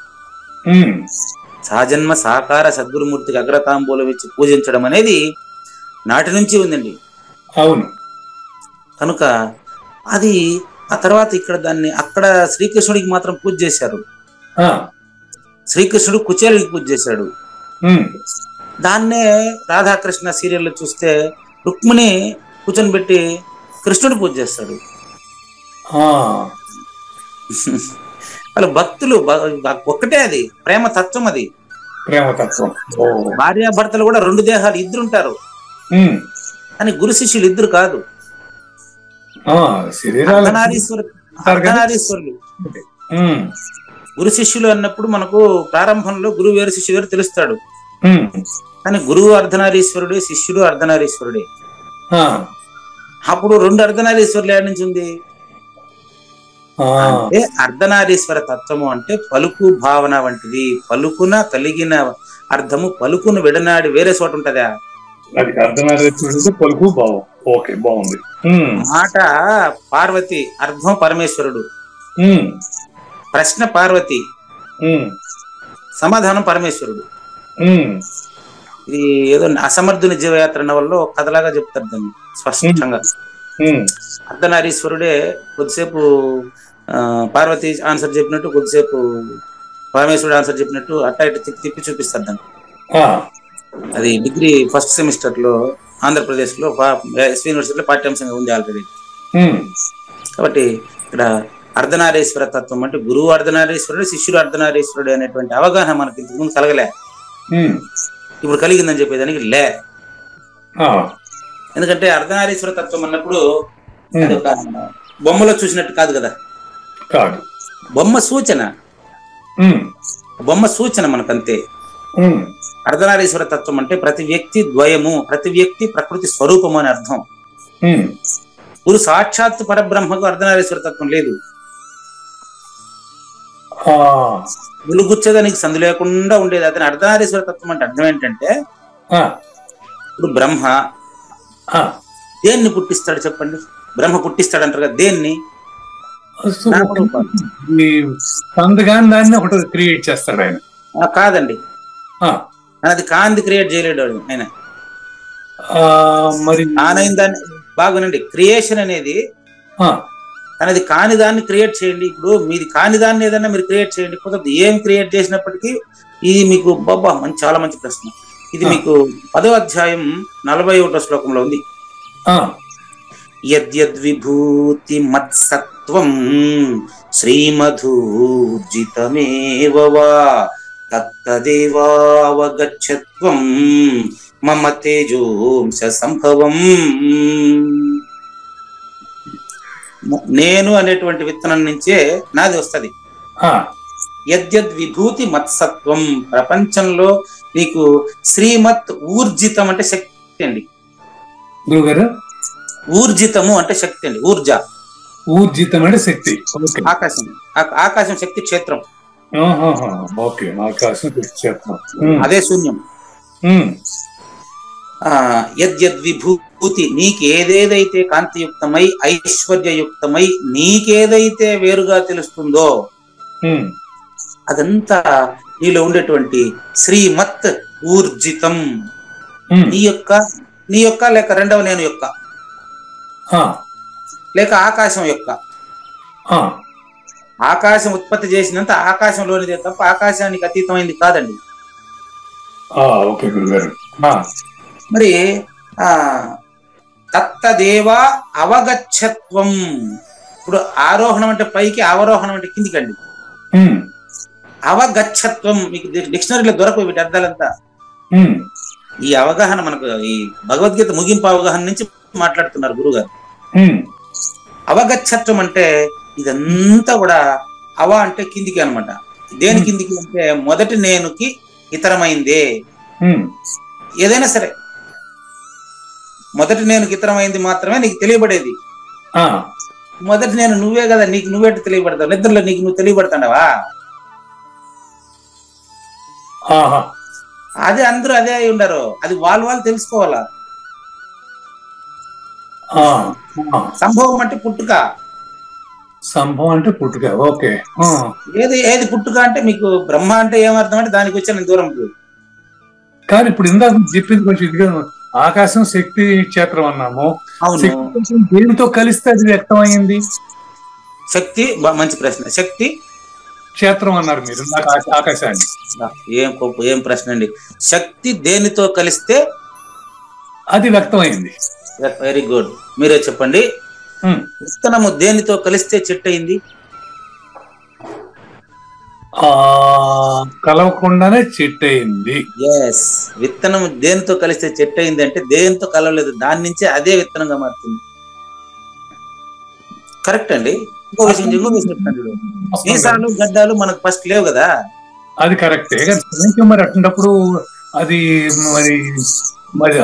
సాజన్మ సాకార సద్గురుమూర్తికి అగ్రతాంబూలం ఇచ్చి పూజించడం అనేది నాటి నుంచి ఉందండి. అవును. కనుక అది ఆ తర్వాత ఇక్కడ దాన్ని అక్కడ శ్రీకృష్ణుడికి మాత్రం పూజ చేశారు. శ్రీకృష్ణుడు కుచేలుడికి పూజ చేశాడు. దాన్నే రాధాకృష్ణ సీరియల్లో చూస్తే రుక్మిణి కూర్చొని పెట్టి కృష్ణుడు పూజ చేస్తాడు. వాళ్ళు భక్తులు ఒక్కటే, అది ప్రేమ తత్వం. అది ప్రేమతత్వం. భార్యాభర్తలు కూడా 2 దేహాలు, ఇద్దరు ఉంటారు. కానీ గురు శిష్యులు ఇద్దరు కాదు, అర్ధనారీశ్వరులు. గురు శిష్యులు అన్నప్పుడు మనకు ప్రారంభంలో గురువు వేరు శిష్యుడు వేరు తెలుస్తాడు. కానీ గురువు అర్ధనారీశ్వరుడే, శిష్యుడు అర్ధనారీశ్వరుడే. అప్పుడు 2 అర్ధనారీశ్వరులు ఏడు నుంచి ఉంది అంటే అర్ధనారీశ్వర తత్వము అంటే పలుకు భావన వంటిది. పలుకున కలిగిన అర్థము పలుకును విడనాడి వేరే చోట ఉంటదా? అది అర్ధనారీశ్వరుడు పలుకు భావం. ఓకే, బాగుంది. మాట పార్వతి, అర్థం పరమేశ్వరుడు. ప్రశ్న పార్వతి, సమాధానం పరమేశ్వరుడు. ఇది ఏదో అసమర్థుని జీవయాత్ర నవల్లో కథలాగా చెప్తారు దాన్ని స్పష్టంగా. అర్ధనారీశ్వరుడే కొద్దిసేపు పార్వతి ఆన్సర్ చెప్పినట్టు, కొద్దిసేపు పరమేశ్వరుడు ఆన్సర్ చెప్పినట్టు అట్టా ఇటు తిప్పి చూపిస్తారు దాన్ని. అది డిగ్రీ ఫస్ట్ సెమిస్టర్ లో ఆంధ్రప్రదేశ్ లో ఎస్వి యూనివర్సిటీలో పాఠ్యాంశంగా ఉంది ఆల్రెడీ. కాబట్టి ఇక్కడ అర్ధనారీశ్వర తత్వం అంటే గురువు అర్ధనారీశ్వరుడు, శిష్యుడు అర్ధనారీశ్వరుడు అనేటువంటి అవగాహన మనకి ఇంతకు ముందు కలగలే. ఇప్పుడు కలిగిందని చెప్పేదానికి లే. ఎందుకంటే అర్ధనారీశ్వర తత్వం అన్నప్పుడు అది ఒక బొమ్మలో చూసినట్టు కాదు కదా, బొమ్మ సూచన. బొమ్మ సూచన మనకంతే. అర్ధనారీశ్వర తత్వం అంటే ప్రతి వ్యక్తి ద్వయము, ప్రతి వ్యక్తి ప్రకృతి స్వరూపము అని అర్థం. గురు సాక్షాత్తు పరబ్రహ్మకు అర్ధనారీశ్వర తత్వం లేదు. గులుగుచ్చేదానికి సందు లేకుండా ఉండేది అతని అర్ధనారీశ్వర తత్వం. అంటే అర్థం ఏంటంటే ఇప్పుడు బ్రహ్మ దేన్ని పుట్టిస్తాడు చెప్పండి? బ్రహ్మ పుట్టిస్తాడు అంటారు కదా, దేన్ని? దాన్ని ఒకటి క్రియేట్ చేస్తాడు ఆయన. కాదండి, అది కాంది క్రియేట్ చేయలేడు ఆయన. మరి దాన్ని బాగునండి. క్రియేషన్ అనేది అనేది కాని దాన్ని క్రియేట్ చేయండి. ఇప్పుడు మీది కాని దాన్ని ఏదైనా మీరు క్రియేట్ చేయండి, కొద్ది ఏం క్రియేట్ చేసినప్పటికీ ఇది మీకు బాబా చాలా మంచి ప్రశ్న. ఇది మీకు 10వ అధ్యాయం 41వ శ్లోకంలో ఉంది. యద్యద్విభూతి మత్సత్వం శ్రీమధూర్జితమేవ వా తత్తదేవావగచ్చత్వం మమ తేజోంశ సంభవం. నేను అనేటువంటి విత్తనం నుంచే నాది వస్తుంది. యద్యద్ విభూతి మత్సత్వం, ప్రపంచంలో నీకు శ్రీమత్ ఊర్జితం అంటే శక్తి అండి. ఊర్జితము అంటే శక్తి అండి. ఊర్జితం అంటే శక్తి. ఆకాశం, ఆకాశం శక్తి క్షేత్రం. అదే శూన్యం. యద్యద్విభూతి, నీకేదేదైతే కాంతియుక్తమై ఐశ్వర్యయుక్తమై నీకేదైతే వేరుగా తెలుస్తుందో అదంతా నీలో ఉండేటువంటి శ్రీమత్ ఊర్జితం. నీ యొక్క లేక రెండవ నేను యొక్క లేక ఆకాశం యొక్క. ఆకాశం ఉత్పత్తి చేసినంత ఆకాశంలోనిదే తప్ప ఆకాశానికి అతీతమైంది కాదండి. మరి తత్తదేవా అవగచ్చత్వం. ఇప్పుడు ఆరోహణం అంటే పైకి, అవరోహణం అంటే కిందికండి. అవగచ్చత్వం మీకు డిక్షనరీలో దొరకవు వీటి అర్థాలంతా. ఈ అవగాహన మనకు ఈ భగవద్గీత ముగింపు అవగాహన నుంచి మాట్లాడుతున్నారు గురుగారు. అవగచ్చత్వం అంటే ఇదంతా కూడా అవ అంటే కిందికి అనమాట. దేని కిందికి అంటే మొదటి నేనుకి ఇతరమైందే. ఏదైనా సరే మొదటి నేను ఇతరమైంది మాత్రమే నీకు తెలియబడేది. మొదటి నేను నువ్వే కదా, నీకు నువ్వేట తెలియబడతావు. నిద్రలో నీకు నువ్వు తెలియబడతాండవా? అదే అందరూ అదే అయి ఉండరు. అది వాళ్ళు తెలుసుకోవాలా. సంభవం అంటే పుట్టుక. సంభవం అంటే పుట్టుక. ఓకే. ఏది పుట్టుక అంటే మీకు బ్రహ్మ అంటే ఏమర్థం అంటే దానికి వచ్చా నేను దూరం. కానీ ఇప్పుడు ఇందాక చెప్పింది కొంచెం ఇదిగా ఆకాశం శక్తి క్షేత్రం అన్నాము. అవును. శక్తి కొంచెం దేనితో కలిస్తే అది వ్యక్తం అయింది? శక్తి మంచి ప్రశ్న. శక్తి క్షేత్రం అన్నారు మీరు నాకు ఆకాశాన్ని. ఏం ప్రశ్న అండి. శక్తి దేనితో కలిస్తే అది వ్యక్తం అయింది. Very good. మీరే చెప్పండి. విత్తనము దేనితో కలిస్తే చెట్టు అయింది? కలవకుండానే చెట్టు అయింది. ఎస్, విత్తనం దేనితో కలిస్తే చెట్టు అయింది అంటే దేనితో కలవలేదు, దాని నుంచే అదే విత్తనంగా మారుతుంది. కరెక్ట్ అండి. ఇంకో విషయం చెప్తాను. మీసాలు గడ్డాలు మనకు ఫస్ట్ లేవు కదా. అది కరెక్టే. మరి అటువంటిప్పుడు అది మరి మరి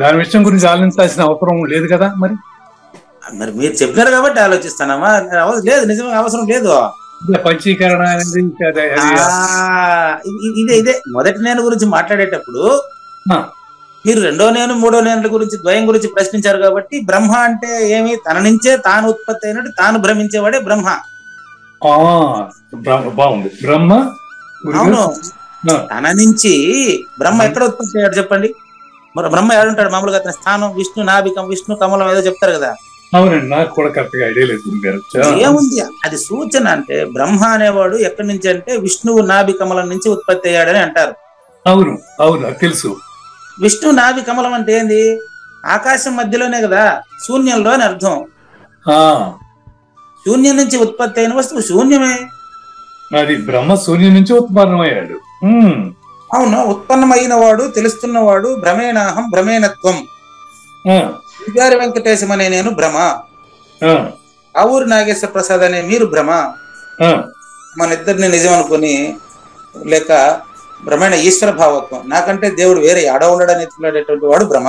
దాని విషయం గురించి ఆలోచించాల్సిన అవసరం లేదు కదా. మరి మరి మీరు చెప్పినారు కాబట్టి ఆలోచిస్తానమ్మా. లేదు, నిజంగా అవసరం లేదు. పంచీకరణ అనేది ఇదే మొదటి నేను గురించి మాట్లాడేటప్పుడు మీరు రెండో నేను మూడో నేను గురించి ద్వయం గురించి ప్రశ్నించారు కాబట్టి బ్రహ్మ అంటే ఏమి? తన నుంచే తాను ఉత్పత్తి అయినట్టు తాను భ్రమించేవాడే బ్రహ్మ. బాగుంది. బ్రహ్మ అవును, తన నుంచి బ్రహ్మ ఎక్కడ ఉత్పత్తి అయ్యాడు చెప్పండి. మరి బ్రహ్మ ఎవడుంటాడు మామూలుగా? అతని స్థానం విష్ణు నాభికం, విష్ణు కమలం ఏదో చెప్తారు కదా. అవునండి, నాకు కూడా కరెక్ట్ గా ఐడియా లేదు. ఏముంది అది సూచన అంటే బ్రహ్మ అనేవాడు ఎక్కడి నుంచి అంటే విష్ణువు నాభి కమలం నుంచి ఉత్పత్తి అయ్యాడని అంటారు. అవును అవును తెలుసు. విష్ణు నాభి కమలం అంటే ఏంది? ఆకాశం మధ్యలోనే కదా, శూన్యంలో అని అర్థం. శూన్యం నుంచి ఉత్పత్తి అయిన వస్తువు శూన్యమే. అది బ్రహ్మ శూన్యం నుంచి ఉత్పన్నమయ్యాడు. అవును, ఉత్పన్నమైన వాడు, తెలుస్తున్నవాడు. భ్రమేణాహం భ్రమేణత్వం. విద్యారి వెంకటేశం అనే నేను భ్రమ, ఆ ఊరు నాగేశ్వర ప్రసాద్ అనే మీరు భ్రమ. మన ఇద్దరిని నిజం అనుకుని లేక భ్రమేణ ఈశ్వర భావత్వం, నాకంటే దేవుడు వేరే ఆడ ఉండడని ఎత్తుకునేటువంటి వాడు భ్రమ.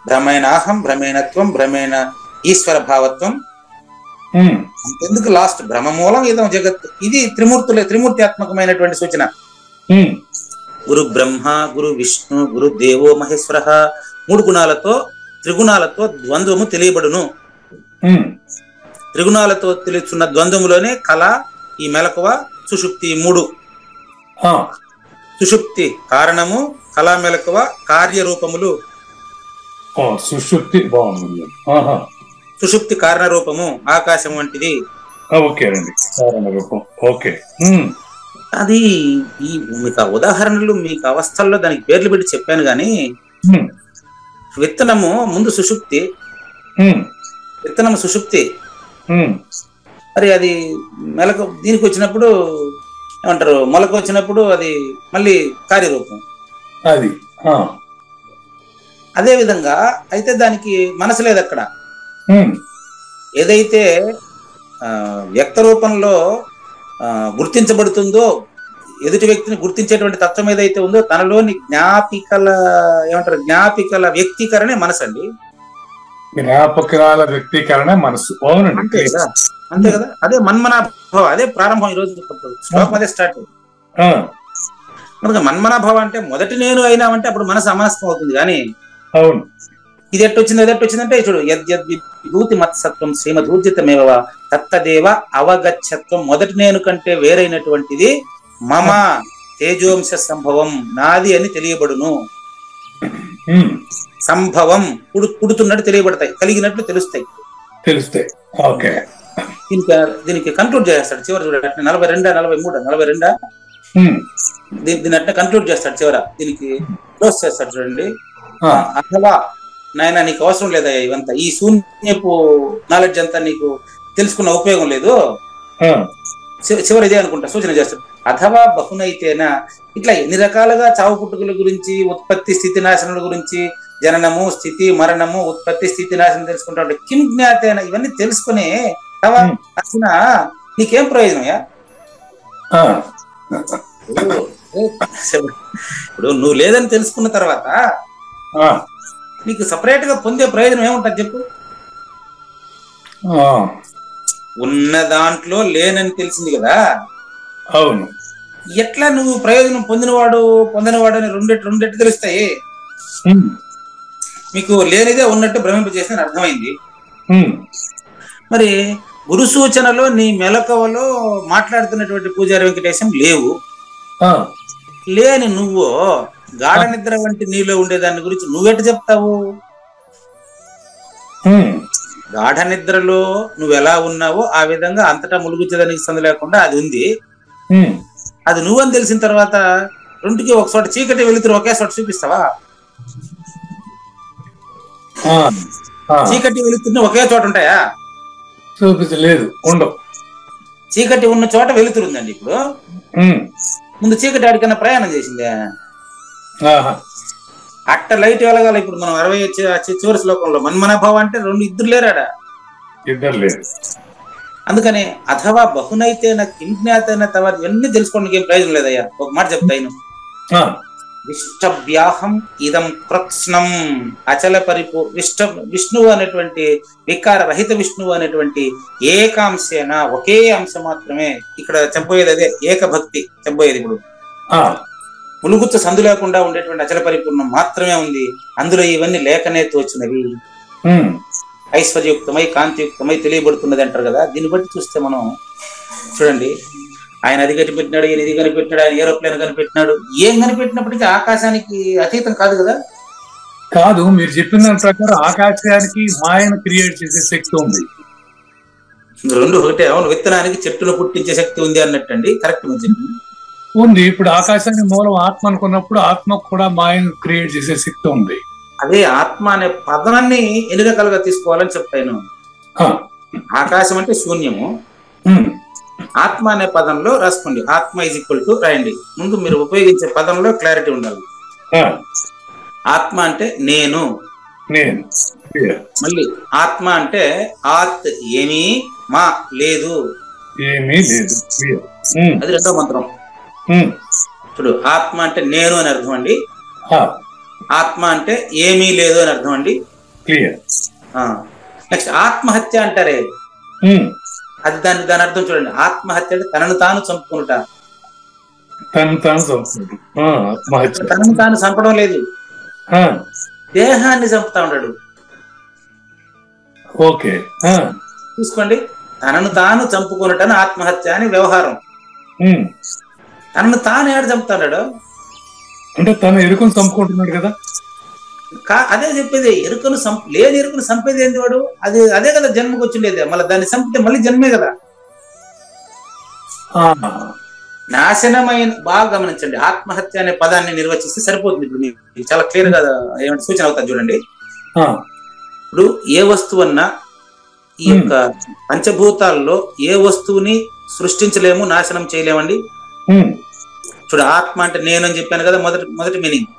భ్రమేణాహం భ్రమేణత్వం భ్రమేణ ఈశ్వర భావత్వం. అంతెందుకు లాస్ట్ భ్రమ మూలం ఇదం జగత్. ఇది త్రిమూర్త్యాత్మకమైనటువంటి సూచన. గురు బ్రహ్మ, గురు విష్ణు, గురు దేవో మహేశ్వర. 3 గుణాలతో త్రిగుణాలతో ద్వంద్వము తెలియబడును. త్రిగుణాలతో తెలుస్తున్న ద్వంద్వములోనే కళ, ఈ మెలకువ, సుషుప్తి 3. సుషుప్తి కారణము, కళా మెలకువ కార్యరూపములు. సుషుప్తి బాగుంది. సుషుప్తి కారణ రూపము ఆకాశం వంటిది. అది మీకు ఉదాహరణలు, మీకు అవస్థల్లో దానికి పేర్లు పెట్టి చెప్పాను గాని, విత్తనము ముందు సుషుప్తి, విత్తనము సుషుప్తి. మరి అది మెలకు దీనికి వచ్చినప్పుడు ఏమంటారు, మొలకు వచ్చినప్పుడు అది మళ్ళీ కార్యరూపం. అది అదే విధంగా అయితే దానికి మనసు లేదు అక్కడ. ఏదైతే వ్యక్త రూపంలో గుర్తించబడుతుందో, ఎదుటి వ్యక్తిని గుర్తించేటువంటి తత్వం ఏదైతే ఉందో తనలోని జ్ఞాపికల జ్ఞాపికల వ్యక్తీకరణే మనసు అండి. జ్ఞాపకాల వ్యక్తీకరణ మనసు. అంతే కదా, అంతే కదా. అదే మన్మనాభావ, అదే ప్రారంభం. ఈ రోజు శ్లోకం అదే స్టార్ట్. కనుక మన్మనాభావ అంటే మొదటి నేను అయినామంటే అప్పుడు మనసు అమానస్కం అవుతుంది. కానీ అవును, ఇది ఎట్టొచ్చిందంటే చూడు, యద్యద్విభూతి మత్సత్వం శ్రీమదూర్జితమేవ తత్తదేవ అవగచ్చత్వం. మొదటి నేను కంటే వేరైనటువంటిది మమ తేజోంశ సంభవం, నాది అని తెలియబడును. సంభవం పుడుతున్నట్టు తెలియబడతాయి, కలిగినట్లు తెలుస్తాయి. దీనికి కంక్లూడ్ చేస్తాడు చివరి చూడండి. 42, 43, 42 దీని అట్లా కంక్లూడ్ చేస్తాడు చివర. దీనికి క్లోజ్ చేస్తాడు చూడండి. అథవా నాయన నీకు అవసరం లేదా ఇవంతా, ఈ శూన్యపు నాలెడ్జ్ అంతా నీకు తెలుసుకున్న ఉపయోగం లేదు. చివరి ఇదే అనుకుంటా సూచన చేస్తాడు. అథవా బహునైతేనా, ఇట్లా ఎన్ని రకాలుగా చావు పుట్టుకల గురించి, ఉత్పత్తి స్థితి నాశనల గురించి, జననము స్థితి మరణము ఉత్పత్తి స్థితి నాశనం తెలుసుకుంటా ఉంటే కిం జ్ఞాతేనా, ఇవన్నీ తెలుసుకుని అసలు నీకేం ప్రయోజనమయ్యా? ఇప్పుడు నువ్వు లేదని తెలుసుకున్న తర్వాత నీకు సపరేట్ గా పొందే ప్రయోజనం ఏముంటది చెప్పు? ఉన్న దాంట్లో లేనని తెలిసింది కదా. అవును, ఎట్లా నువ్వు ప్రయోజనం పొందినవాడు అని రెండెట్టు తెలుస్తాయి. మీకు లేనిదే ఉన్నట్టు భ్రమింపజేసిన అర్థమైంది. మరి గురు సూచనలో నీ మెలకువలో మాట్లాడుతున్నటువంటి పూజారి వెంకటేశం లేవు. లేని నువ్వు గాఢ నిద్ర వంటి నీలో ఉండే దాని గురించి నువ్వెట చెప్తావు? గాఢ నిద్రలో నువ్వు ఎలా ఉన్నావో ఆ విధంగా అంతటా ములుగుచ్చేదానికి సందు లేకుండా అది ఉంది. అది నువ్వని తెలిసిన తర్వాత రెండుకి ఒక చోట చీకటి వెలుతురు ఒకే చోట చూపిస్తావా? చీకటి వెలుతురుని ఒకే చోట ఉంటాయా? చూపించలేదు, ఉండవు. చీకటి ఉన్న చోట వెలుతురు ఉందండి. ఇప్పుడు ముందు చీకటి ఆడికన్నా ప్రయాణం చేసిందే. అట్ట లైట్ వెలగాలి. ఇప్పుడు మనం 60 చివరి శ్లోకంలో మన్మనభావ అంటే ఇద్దరు లేరాడా? ఇద్దరు లేరు. అందుకని అథవా బహునైతే కింజ్ఞాతైన తవ ఇవన్నీ తెలుసుకోవడానికి ఏం ప్రయోజనం లేదయ్యా. ఒక మాట చెప్తాను. విష్టవ్యాహం ఇదం కృత్స్నం అచల విష్ణువు అనేటువంటి వికార రహిత విష్ణువు అనేటువంటి ఏకాంశేన ఒకే అంశం మాత్రమే ఇక్కడ చెప్పబోయేది. అదే ఏకభక్తి చెప్పబోయేది. ఇప్పుడు ములుగుచ్చ సందు లేకుండా ఉండేటువంటి అచల పరిపూర్ణం మాత్రమే ఉంది. అందులో ఇవన్నీ లేకనే తోచినవి, ఐశ్వర్యయుక్తమై కాంతియుక్తమై తెలియబడుతున్నది అంటారు కదా. దీన్ని బట్టి చూస్తే మనం చూడండి, ఆయన అది కనిపెట్టినాడు, ఈయన ఇది కనిపెట్టినాడు, ఆయన ఏరోప్లేన్ కనిపెట్టినాడు. ఏం కనిపెట్టినప్పటికీ ఆకాశానికి అతీతం కాదు కదా. కాదు, మీరు చెప్పిన దాని ప్రకారం ఆకాశానికి మాయను క్రియేట్ చేసే శక్తి ఉంది. రెండు ఒకటే. అవును, విత్తనానికి చెట్టును పుట్టించే శక్తి ఉంది అన్నట్టండి. కరెక్ట్ మీరు చెప్పింది ఉంది. ఇప్పుడు ఆకాశానికి మూలం ఆత్మ అనుకున్నప్పుడు ఆత్మకు కూడా మాయను క్రియేట్ చేసే శక్తి ఉంది. అదే ఆత్మ అనే పదాన్ని ఎన్ని రకాలుగా తీసుకోవాలని చెప్తాను. ఆకాశం అంటే శూన్యము. ఆత్మ అనే పదంలో రాసుకోండి. ఆత్మ ఈజ్ ఈక్వల్ టు రాయండి. ముందు మీరు ఉపయోగించే పదంలో క్లారిటీ ఉండాలి. ఆత్మ అంటే నేను. మళ్ళీ ఆత్మ అంటే ఆత్ ఏమీ, మా లేదు, ఏమీ లేదు. అది రెండో మంత్రం. ఇప్పుడు ఆత్మ అంటే నేను అని అర్థం అండి. ఆత్మ అంటే ఏమీ లేదు అని అర్థం అండి. నెక్స్ట్ ఆత్మహత్య అంటారే, అది దాని అర్థం చూడండి. ఆత్మహత్య అంటే తనను తాను చంపుకుంటా. తనను తాను చంపడం లేదు, దేహాన్ని చంపుతా ఉన్నాడు. ఓకే, చూసుకోండి. తనను తాను చంపుకున్నట్టు ఆత్మహత్య అని వ్యవహారం. తనను తాను ఏడు చంపుతాడు అంటే తను ఎరుకను చంపుకుంటున్నాడు కదా. అదే చెప్పేది. ఎరుకను లేని ఎరుకను చంపేది ఏంటి వాడు? అదే కదా జన్మకు వచ్చిండేది. మళ్ళీ దాన్ని చంపితే మళ్ళీ జన్మే కదా. నాశనమైన, బాగా గమనించండి. ఆత్మహత్య అనే పదాన్ని నిర్వచిస్తే సరిపోతుంది. ఇప్పుడు మీకు చాలా క్లియర్ గా ఏమంటే సూచన అవుతుంది చూడండి. ఇప్పుడు ఏ వస్తువన్నా ఈ యొక్క పంచభూతాల్లో ఏ వస్తువుని సృష్టించలేము, నాశనం చేయలేమండి. చూడు, ఆత్మ అంటే నేను అని చెప్పాను కదా. మొదటి మీనింగ్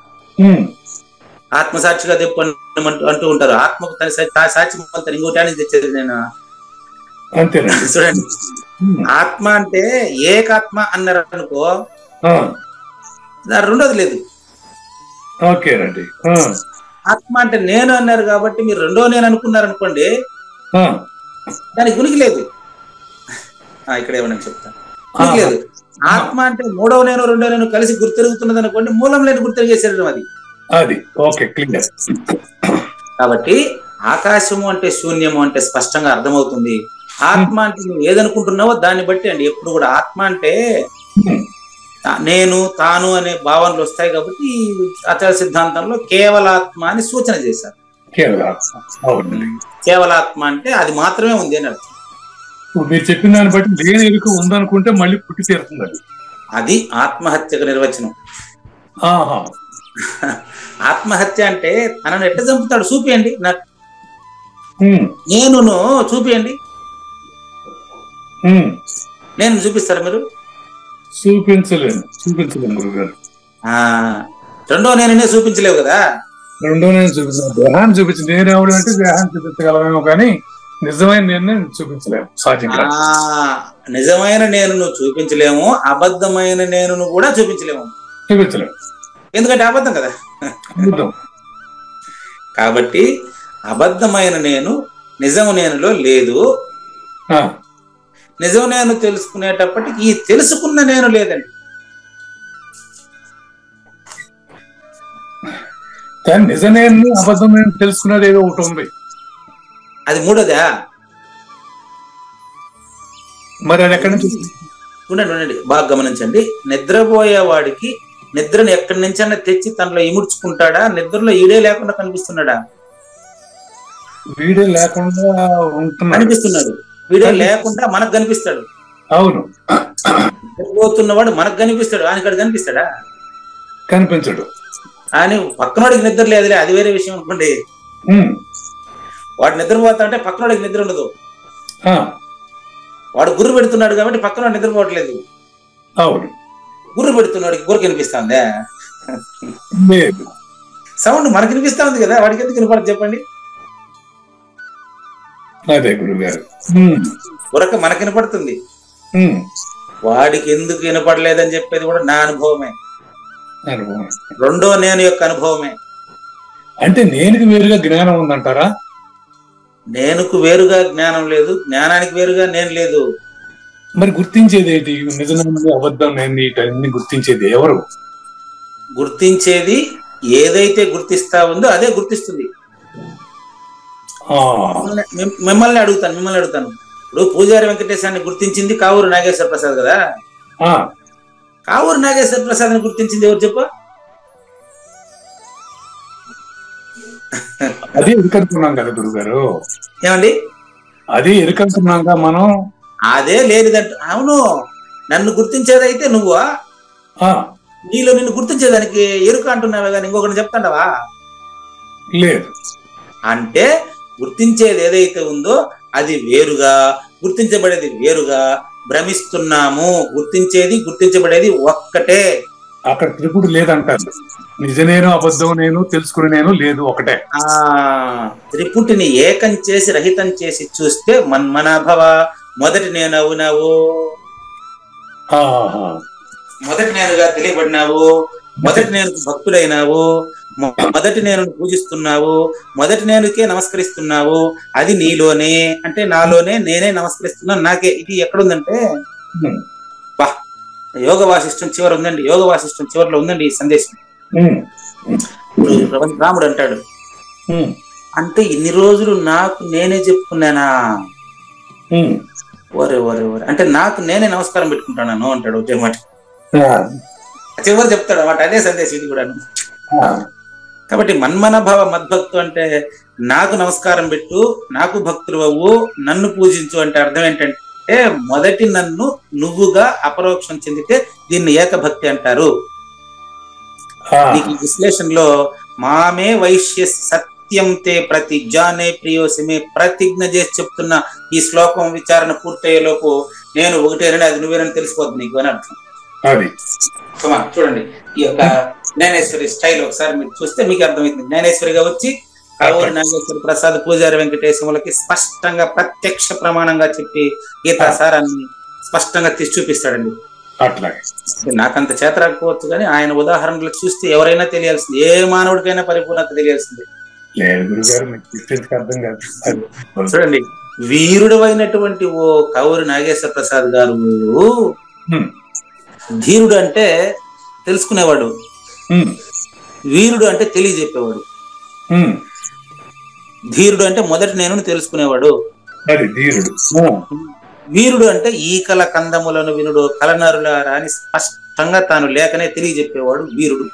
ఆత్మసాక్షిగా అంటూ ఉంటారు. ఆత్మకు తన సాక్షి ఇంకోటి అని తెచ్చేది నేను. చూడండి, ఆత్మ అంటే ఏకాత్మ అన్నారు అనుకో, రెండోది లేదు. ఆత్మ అంటే నేను అన్నారు కాబట్టి మీరు రెండో నేను అనుకున్నారు అనుకోండి, దానికి గురికి లేదు. ఇక్కడ ఏమన్నా చెప్తాను, గురికి లేదు. ఆత్మ అంటే మూడవ నేను రెండో నేను కలిసి గుర్తిరుగుతున్నది అనుకోండి, మూలం లేని గుర్తిరిగే శరీరం అది. Okay, clear. కాబట్టి ఆకాశము అంటే శూన్యము అంటే స్పష్టంగా అర్థమవుతుంది. ఆత్మ అంటే నువ్వు ఏదనుకుంటున్నావో దాన్ని బట్టి అండి. ఎప్పుడు కూడా ఆత్మ అంటే నేను తాను అనే భావనలు వస్తాయి కాబట్టి ఆచార సిద్ధాంతంలో కేవలాత్మ అని సూచన చేశారు. కేవలాత్మ అంటే అది మాత్రమే ఉంది అని అర్థం. మీరు చెప్పిన దాన్ని బట్టి లేని ఎరుక ఉందనుకుంటే మళ్ళీ పుట్టి తీరుతుంది. అది ఆత్మహత్యకు నిర్వచనం. ఆత్మహత్య అంటే తనను ఎట్ట చంపుతాడు చూపియండి నాకు. నేను చూపియండి. నేను చూపిస్తారా మీరు? చూపించలేము గురుగారు. రెండో నేనే చూపించలేవు కదా. రెండో నేను చూపించలేము. దేహాన్ని చూపించి నేను ఎవడు అంటే దేహాన్ని చూపించగలమేమో కానీ నిజమైన నేను చూపించలేము. సహజంగా నిజమైన నేను నువ్వు చూపించలేము, అబద్ధమైన నేను కూడా చూపించలేము. ఎందుకంటే అబద్ధం కదా. కాబట్టి అబద్ధమైన నేను నిజం నేనులో లేదు. నిజం నేను తెలుసుకునేటప్పటికి ఈ తెలుసుకున్న నేను లేదండి. నిజ నేను అబద్ధం నేను తెలుసుకున్నది ఏదో ఒకటి ఉంది. అది మూడోదా? మరి అది ఎక్కడి నుంచి? ఉండండి బాగా గమనించండి. నిద్రపోయేవాడికి నిద్రను ఎక్కడి నుంచైనా తెచ్చి తనలో ఇముడ్చుకుంటాడా? నిద్రలో ఈడే లేకుండా కనిపిస్తున్నాడా? వీడే లేకుండా ఉంటున్నాడు, కనిపిస్తున్నాడు. వీడే లేకుండా మనకు కనిపిస్తాడు. అవును, నిద్రపోతున్నవాడు మనకు కనిపిస్తాడు, ఆయన ఇక్కడ కనిపిస్తాడా? కనిపించడు. ఆయన పక్కనోడికి నిద్ర లేదులే, అది వేరే విషయం అనుకోండి. వాడు నిద్రపోతా అంటే పక్కనోడికి నిద్ర ఉండదు. వాడు గుర్రు పెడుతున్నాడు కాబట్టి పక్కనోడు నిద్రపోవట్లేదు. అవును, గుర్రు పెడుతున్నాడికి గుర్రు కనిపిస్తుందా? సౌండ్ మనకు కనిపిస్తా ఉంది కదా, వాడికి ఎందుకు వినపడదు చెప్పండి? అదే గురుగారు, గురక మనకు వినపడుతుంది, వాడికి ఎందుకు వినపడలేదని చెప్పేది కూడా నా అనుభవమే, రెండో నేను యొక్క అనుభవమే. అంటే నేనుకు వేరుగా జ్ఞానం ఉందంటారా? నేనుకు వేరుగా జ్ఞానం లేదు, జ్ఞానానికి వేరుగా నేను లేదు. మరి గుర్తించేది ఏంటి? నిజమైనది అబద్ధం అన్ని గుర్తించేది ఎవరు? గుర్తించేది ఏదైతే గుర్తిస్తా ఉందో అదే గుర్తిస్తుంది. మిమ్మల్ని అడుగుతాను. ఇప్పుడు పూజారి వెంకటేశాన్ని గుర్తించింది కావూరు నాగేశ్వర ప్రసాద్ కదా. కావూరు నాగేశ్వర ప్రసాద్ గుర్తించింది ఎవరు చెప్ప? అది ఎరుకంటున్నాం కదా గురుగారు. ఏమండి? అది ఎరుకంటున్నాగా మనం. అదే లేదంట. అవును, నన్ను గుర్తించేదైతే నువ్వా? నీలో నిన్ను గుర్తించేదానికి ఎరుక అంటున్నావే కానీ ఇంకొకటి చెప్తాండవా? లేదు. అంటే గుర్తించేది ఏదైతే ఉందో అది వేరుగా, గుర్తించబడేది వేరుగా భ్రమిస్తున్నాము. గుర్తించేది గుర్తించబడేది ఒక్కటే. అక్కడ త్రిపుడు లేదంటారు. నిజ నేను, అబద్ధం నేను, తెలుసుకుని నేను లేదు, ఒకటే. త్రిపుటిని ఏకం చేసి రహితం చేసి చూస్తే మన్మనాభవ, మొదటి నేను అవునావు, మొదటి నేనుగా తెలియబడినావు, మొదటి నేను భక్తుడైనావు, మొదటి నేను పూజిస్తున్నావు, మొదటి నేనుకే నమస్కరిస్తున్నావు. అది నీలోనే, అంటే నాలోనే నేనే నమస్కరిస్తున్నాను నాకే. ఇది ఎక్కడుందంటే బా యోగ వాసిష్టం చివరి ఉందండి. యోగ వాసిష్టం చివరిలో ఉందండి ఈ సందేశం. రాముడు అంటాడు, అంటే ఇన్ని రోజులు నాకు నేనే చెప్పుకున్నానా? ఓరే ఓరే ఓరే, అంటే నాకు నేనే నమస్కారం పెట్టుకుంటాను అంటాడు ఒకే మాట. చివరి చెప్తాడు అన్నమాట. అదే సందేశం ఇది కూడా. కాబట్టి మన్మన భవ మద్భక్తు అంటే నాకు నమస్కారం పెట్టు, నాకు భక్తులు అవ్వు, నన్ను పూజించు అంటే అర్థం ఏంటంటే మొదటి నన్ను నువ్వుగా అపరోక్షం చెందితే దీన్ని ఏకభక్తి అంటారు. నీకు విశ్లేషణలో మామే వైశ్య సత్యం తే ప్రతిజ్ఞానే ప్రియోసిమే ప్రతిజ్ఞ చేసి చెప్తున్న ఈ శ్లోకం విచారణ పూర్తయ్యేలోపు నేను ఒకటేనని అది నువ్వేనని తెలిసిపోతుంది నీకు అని అర్థం. చూడండి ఈ యొక్క జ్ఞానేశ్వరి స్టైల్ ఒకసారి మీరు చూస్తే మీకు అర్థమవుతుంది. జ్ఞానేశ్వరిగా వచ్చి కావూరి నాగేశ్వర ప్రసాద్ పూజారి వెంకటేశ్వరులకి స్పష్టంగా ప్రత్యక్ష ప్రమాణంగా చెప్పి గీతా సారాన్ని స్పష్టంగా తీసి చూపిస్తాడండి. నాకంత చేత రాకపోవచ్చు కానీ ఆయన ఉదాహరణలు చూస్తే ఎవరైనా తెలియాల్సింది, ఏ మానవుడికైనా పరిపూర్ణత తెలియాల్సింది. చూడండి, వీరుడు అయినటువంటి ఓ కావూరి నాగేశ్వర ప్రసాద్ గారు ధీరుడు అంటే తెలుసుకునేవాడు, వీరుడు అంటే తెలియజెప్పేవాడు. ధీరుడు అంటే మొదటి నేను తెలుసుకునేవాడు, వీరుడు అంటే ఈకల కందములను వినుడు కలనరులారా అని స్పష్టంగా తాను లేకనే తెలియజెప్పేవాడు వీరుడు.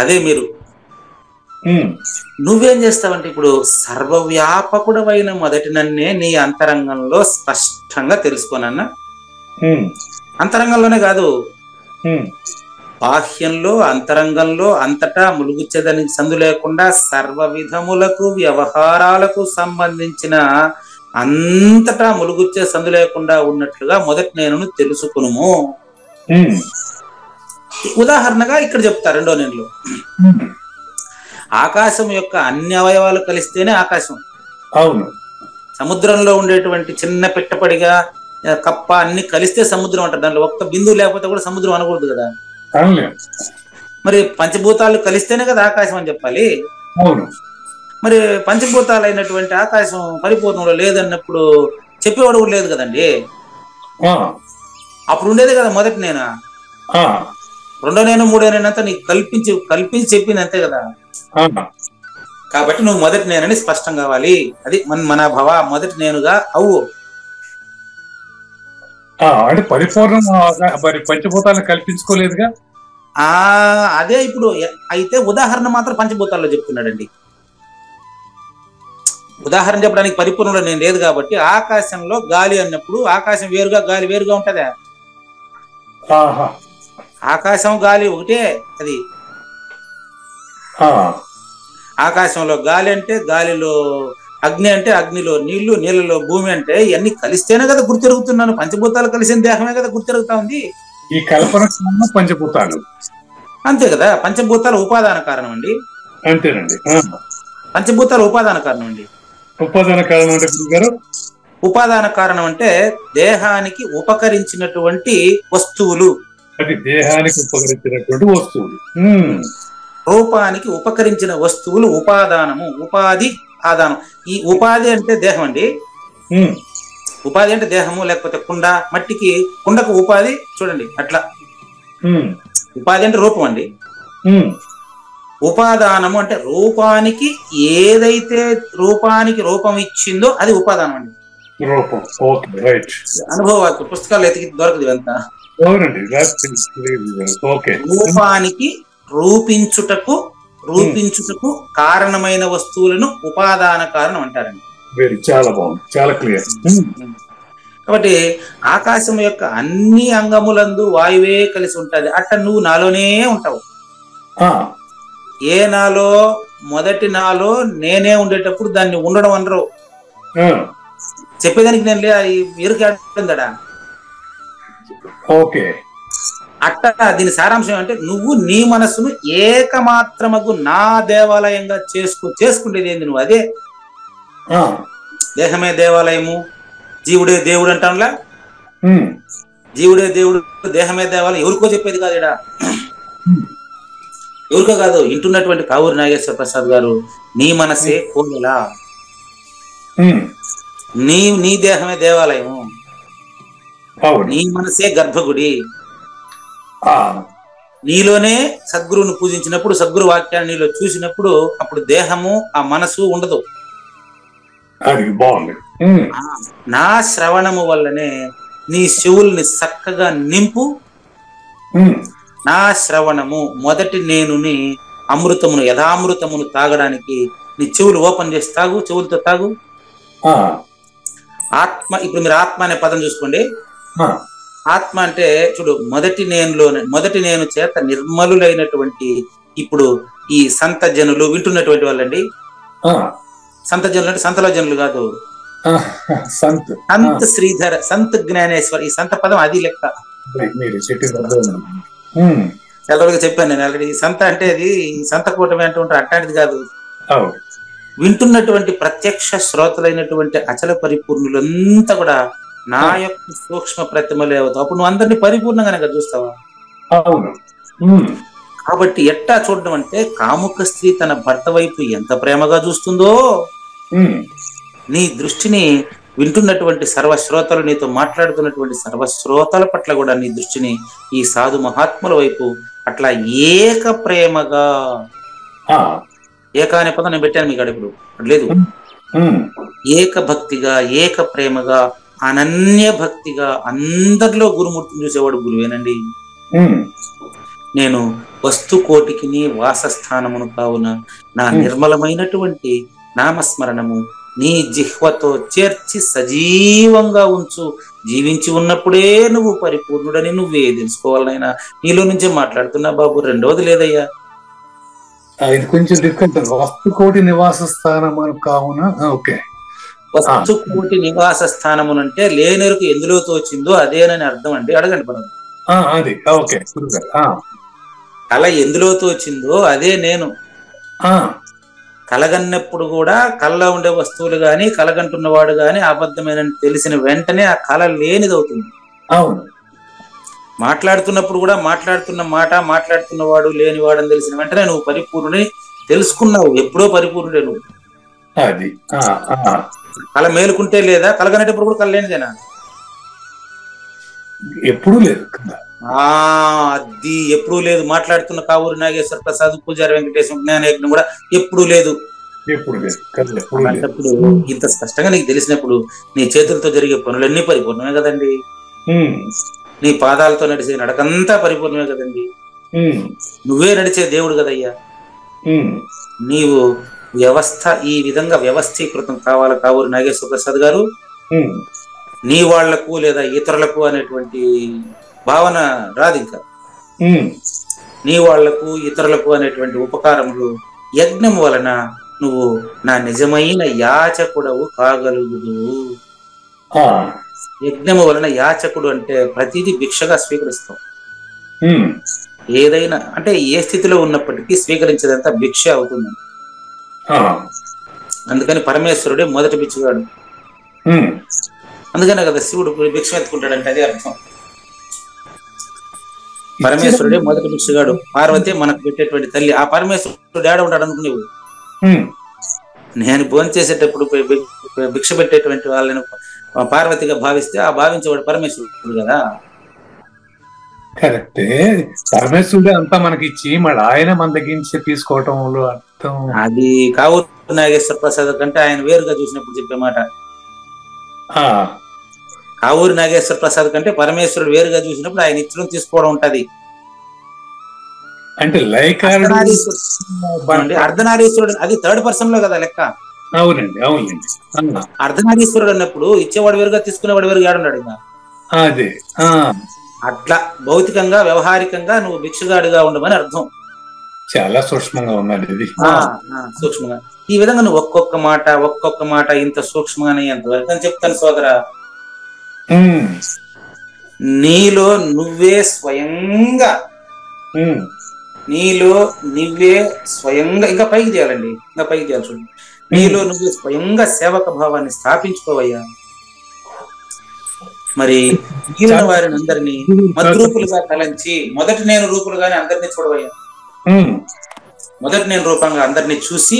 అదే మీరు. నువ్వేం చేస్తావంటే ఇప్పుడు సర్వవ్యాపకుడవైన మొదటి నన్నే నీ అంతరంగంలో స్పష్టంగా తెలుసుకోనన్నా. అంతరంగంలోనే కాదు, బాహ్యంలో అంతరంగంలో అంతటా ములుగుచ్చేదానికి సందు లేకుండా సర్వ విధములకు వ్యవహారాలకు సంబంధించిన అంతటా ములుగుచ్చే సందు లేకుండా ఉన్నట్లుగా మొదటి నేను తెలుసుకును. ఉదాహరణగా ఇక్కడ చెప్తా రెండో నేనులో ఆకాశం యొక్క అన్ని అవయవాలు కలిస్తేనే ఆకాశం. అవును. సముద్రంలో ఉండేటువంటి చిన్న పిట్టపడిగా కప్ప అన్ని కలిస్తే సముద్రం అంటారు. దాంట్లో ఒక్క బిందువు లేకపోతే కూడా సముద్రం అనకూడదు కదా. మరి పంచభూతాలు కలిస్తేనే కదా ఆకాశం అని చెప్పాలి. మరి పంచభూతాలు అయినటువంటి ఆకాశం పరిపూర్ణంలో లేదన్నప్పుడు చెప్పేవాడు కూడా లేదు కదండి. అప్పుడు ఉండేది కదా మొదటి నేనా. రెండో నేను మూడో నేనంతా నీకు కల్పించి చెప్పింది అంతే కదా. కాబట్టి నువ్వు మొదటి నేనని స్పష్టం కావాలి. అది మన భవ మొదటి నేనుగా అవ్వు. అంటే పరిపూర్ణం మరి పంచభూతాలను కల్పించుకోలేదుగా. అదే ఇప్పుడు అయితే ఉదాహరణ మాత్రం పంచభూతాల్లో చెప్తున్నాడండి. ఉదాహరణ చెప్పడానికి పరిపూర్ణంలో నేను లేదు కాబట్టి ఆకాశంలో గాలి అన్నప్పుడు ఆకాశం వేరుగా గాలి వేరుగా ఉంటదా? ఆకాశం గాలి ఒకటే. అది ఆకాశంలో గాలి అంటే గాలిలో అగ్ని అంటే అగ్నిలో నీళ్లు, నీళ్ళలో భూమి అంటే ఇవన్నీ కలిస్తేనే కదా గుర్తెరుగుతున్నాను. పంచభూతాలు కలిసిన దేహమే కదా గుర్తెరుగుతా ఉంది. ఈ కల్పన పంచభూతాలు అంతే కదా. పంచభూతాలు ఉపాదాన కారణం అండి. అంతేనండి. పంచభూతాలు ఉపాదాన కారణం అండి. ఉపాదాన కారణం అంటే గురుగారు, ఉపాదాన కారణం అంటే దేహానికి ఉపకరించినటువంటి వస్తువులు. అది దేహానికి ఉపకరించినటువంటి వస్తువులు. రూపానికి ఉపకరించిన వస్తువులు ఉపాదానము. ఉపాధి ఆదానం. ఈ ఉపాధి అంటే దేహం అండి. ఉపాధి అంటే దేహము, లేకపోతే కుండ. మట్టికి కుండకు ఉపాధి చూడండి అట్లా. ఉపాధి అంటే రూపం అండి. ఉపాదానము అంటే రూపానికి ఏదైతే రూపానికి రూపం ఇచ్చిందో అది ఉపాదానం అండి. రూపం. Okay, right. అనుభవాలు పుస్తకాలు ఎతికి దొరకదు ఇదంతా. రూపానికి రూపించుటకు కారణమైన వస్తువులను ఉపాదాన కారణం అంటారండి. చాలా బాగుంది, చాలా క్లియర్. కాబట్టి ఆకాశం యొక్క అన్ని అంగములందు వాయువే కలిసి ఉంటది. అట్లా నువ్వు నాలోనే ఉంటావు. ఏ నాలో? మొదటి నాలో నేనే ఉండేటప్పుడు దాన్ని ఉండడం అనరు. చెప్పేదానికి నేను ఎరుకేడా? ఓకే. అట్లా దీని సారాంశం అంటే నువ్వు నీ మనస్సును ఏకమాత్రమగు నా దేవాలయంగా చేసుకుంటేది ఏంది? నువ్వు అదే. దేహమే దేవాలయము, జీవుడే దేవుడు అంటానులా. జీవుడే దేవుడు, దేహమే దేవాలయం ఎవరికో చెప్పేది కాదు. ఇడా ఎవరికో కాదు, ఇంటున్నటువంటి కావూరి నాగేశ్వర ప్రసాద్ గారు నీ మనసే కోవెలా, నీ దేహమే దేవాలయము, నీ మనసే గర్భగుడి. నీలోనే సద్గురువును పూజించినప్పుడు, సద్గురు వాక్యాన్ని నీలో చూసినప్పుడు అప్పుడు దేహము ఆ మనసు ఉండదు. నా శ్రవణము వల్లనే నీ చెవుల్ని చక్కగా నింపు. నా శ్రవణము మొదటి నేనుని అమృతమును, యథామృతమును తాగడానికి నీ చెవులు ఓపెన్ చేసి తాగు, చెవులతో తాగు. ఆత్మ, ఇప్పుడు మీరు ఆత్మ అనే పదం చూసుకోండి. ఆత్మ అంటే చూడు, మొదటి నేను చేత నిర్మలులైనటువంటి, ఇప్పుడు ఈ సంత జనులు వింటున్నటువంటి వాళ్ళండి. సంత జనులు అంటే సంతలో జనులు కాదు, సంత్ శ్రీధర, సంత్ జ్ఞానేశ్వర్. ఈ సంత పదం అది లెక్క. చాలా రోజుగా చెప్పాను నేను ఆల్రెడీ. సంత అంటే అది సంత కూటమి అంటూ ఉంటారు, అట్లాంటిది కాదు. వింటున్నటువంటి ప్రత్యక్ష శ్రోతలైనటువంటి అచల పరిపూర్ణులంతా కూడా నా యొక్క సూక్ష్మ ప్రతిమలే అవుతావు. అప్పుడు నువ్వు అందరినీ పరిపూర్ణంగా చూస్తావా? కాబట్టి ఎట్టా చూడడం అంటే, కాముక స్త్రీ తన భర్త వైపు ఎంత ప్రేమగా చూస్తుందో, నీ దృష్టిని వింటున్నటువంటి సర్వశ్రోతలు, నీతో మాట్లాడుతున్నటువంటి సర్వశ్రోతల పట్ల కూడా నీ దృష్టిని ఈ సాధు మహాత్ముల వైపు అట్లా ఏక ప్రేమగా, ఏక అనే పదం నేను పెట్టాను మీకు ఇప్పుడు లేదు, ఏక భక్తిగా, ఏక ప్రేమగా, అనన్య భక్తిగా అందరిలో గురుమూర్తిని చూసేవాడు గురువేనండి. నేను వస్తు కోటికి నీ వాసస్థానమును కావున నా నిర్మలమైనటువంటి నామస్మరణము నీ జిహ్వతో చేర్చి సజీవంగా ఉంచు. జీవించి ఉన్నప్పుడే నువ్వు పరిపూర్ణుడని నువ్వే తెలుసుకోవాలనైనా. నీలో నుంచే మాట్లాడుతున్నా బాబు, రెండవది లేదయ్యా. ఇది కొంచెం డిఫరెంట్. వస్తు కోటి నివాస స్థానం కావున. ఓకే, వస్తు కోటి నివాస స్థానము అంటే లేనెరుకు ఎందులో తోచిందో అదేనని అర్థం అండి. అడగండి మనం. అది ఓకే. కళ ఎందులో తోచిందో అదే నేను. కలగన్నప్పుడు కూడా కళ్ళలో ఉండే వస్తువులు గాని, కలగంటున్నవాడు గాని అబద్ధమైన తెలిసిన వెంటనే ఆ కళ లేనిదవుతుంది. అవును. మాట్లాడుతున్నప్పుడు కూడా మాట్లాడుతున్న మాట, మాట్లాడుతున్నవాడు లేనివాడు అని తెలిసిన వెంటనే నువ్వు పరిపూర్ణుని తెలుసుకున్నావు. ఎప్పుడో పరిపూర్ణుడే నువ్వు. అది కళ మేలుకుంటే లేదా? కలగనేటప్పుడు కూడా కళ లేనిదేనా? ఎప్పుడూ లేదు. అది ఎప్పుడూ లేదు. మాట్లాడుతున్న కావూరి నాగేశ్వర ప్రసాద్, పూజారి వెంకటేశ్వర, జ్ఞానయజ్ఞం కూడా ఎప్పుడు లేదు. అలాంటప్పుడు ఇంత స్పష్టంగా నీకు తెలిసినప్పుడు నీ చేతులతో జరిగే పనులన్నీ పరిపూర్ణమే కదండి. నీ పాదాలతో నడిచే నడకంతా పరిపూర్ణమే కదండి. నువ్వే నడిచే దేవుడు కదయ్యా. నీవు వ్యవస్థ ఈ విధంగా వ్యవస్థీకృతం కావాలి కావూరి నాగేశ్వర ప్రసాద్ గారు. నీ వాళ్లకు లేదా ఇతరులకు అనేటువంటి భావన రాదు. ఇంకా నీ వాళ్లకు ఇతరులకు అనేటువంటి ఉపకారములు యజ్ఞం వలన నువ్వు నా నిజమైన యాచకుడవు కాగలుగుదు. యజ్ఞము వలన యాచకుడు అంటే ప్రతిదీ భిక్షగా స్వీకరిస్తాం. ఏదైనా అంటే ఏ స్థితిలో ఉన్నప్పటికీ స్వీకరించేదంతా భిక్ష అవుతుంది. అందుకని పరమేశ్వరుడే మొదటి భిక్షగాడు. అందుకనే కదా శివుడు భిక్ష ఎత్తుకుంటాడంటే అదే అర్థం. పరమేశ్వరుడే మొదటి భిక్షగాడు. పార్వతి మనకు పెట్టేటువంటి తల్లి. ఆ పరమేశ్వరుడు ఏడ ఉంటాడు అనుకునేవు. నేను భోజనం చేసేటప్పుడు భిక్ష పెట్టేటువంటి వాళ్ళని పార్వతిగా భావిస్తే ఆ భావించేవాడు పరమేశ్వరుడు కదా. కరెక్టే. పరమేశ్వరుడే అంతా మనకి ఇచ్చి మళ్ళీ ఆయన మన దగ్గర తీసుకోవటంలో అర్థం. అది కావూరి నాగేశ్వర ప్రసాద్ కంటే ఆయన వేరుగా చూసినప్పుడు చెప్పే మాట. కావూరి నాగేశ్వర ప్రసాద్ కంటే పరమేశ్వరుడు వేరుగా చూసినప్పుడు ఆయన ఇచ్చడం తీసుకోవడం ఉంటది. అంటే అర్ధనారీశ్వరుడు అది థర్డ్ పర్సన్ లో కదా లెక్క. అవునండి, అవునండి. అర్ధనారీశ్వరుడు అన్నప్పుడు ఇచ్చేవాడు వేరుగా తీసుకునేవాడు వేరుగా ఏడున్నాడు. అదే అట్లా భౌతికంగా వ్యవహారికంగా నువ్వు భిక్షగాడిగా ఉండమని అర్థం. చాలా సూక్ష్మంగా ఉన్నది ఇది. సూక్ష్మంగా ఈ విధంగా నువ్వు ఒక్కొక్క మాట ఇంత సూక్ష్మంగానే ఎంతవరకు అని చెప్తాను సోదరా. నీలో నువ్వే స్వయంగా ఇంకా పైకి చేయాలండి. ఇంకా పైకి చేయాలి చూడండి. నీలో నువ్వే స్వయంగా సేవక భావాన్ని స్థాపించుకోవయ్యా. మరి మిగిలిన వారిని అందరినీ మద్రూపులుగా తలంచి మొదటి నేను రూపులుగానే అందరినీ చూడవయ్యా. మొదటి నేను రూపంగా అందరినీ చూసి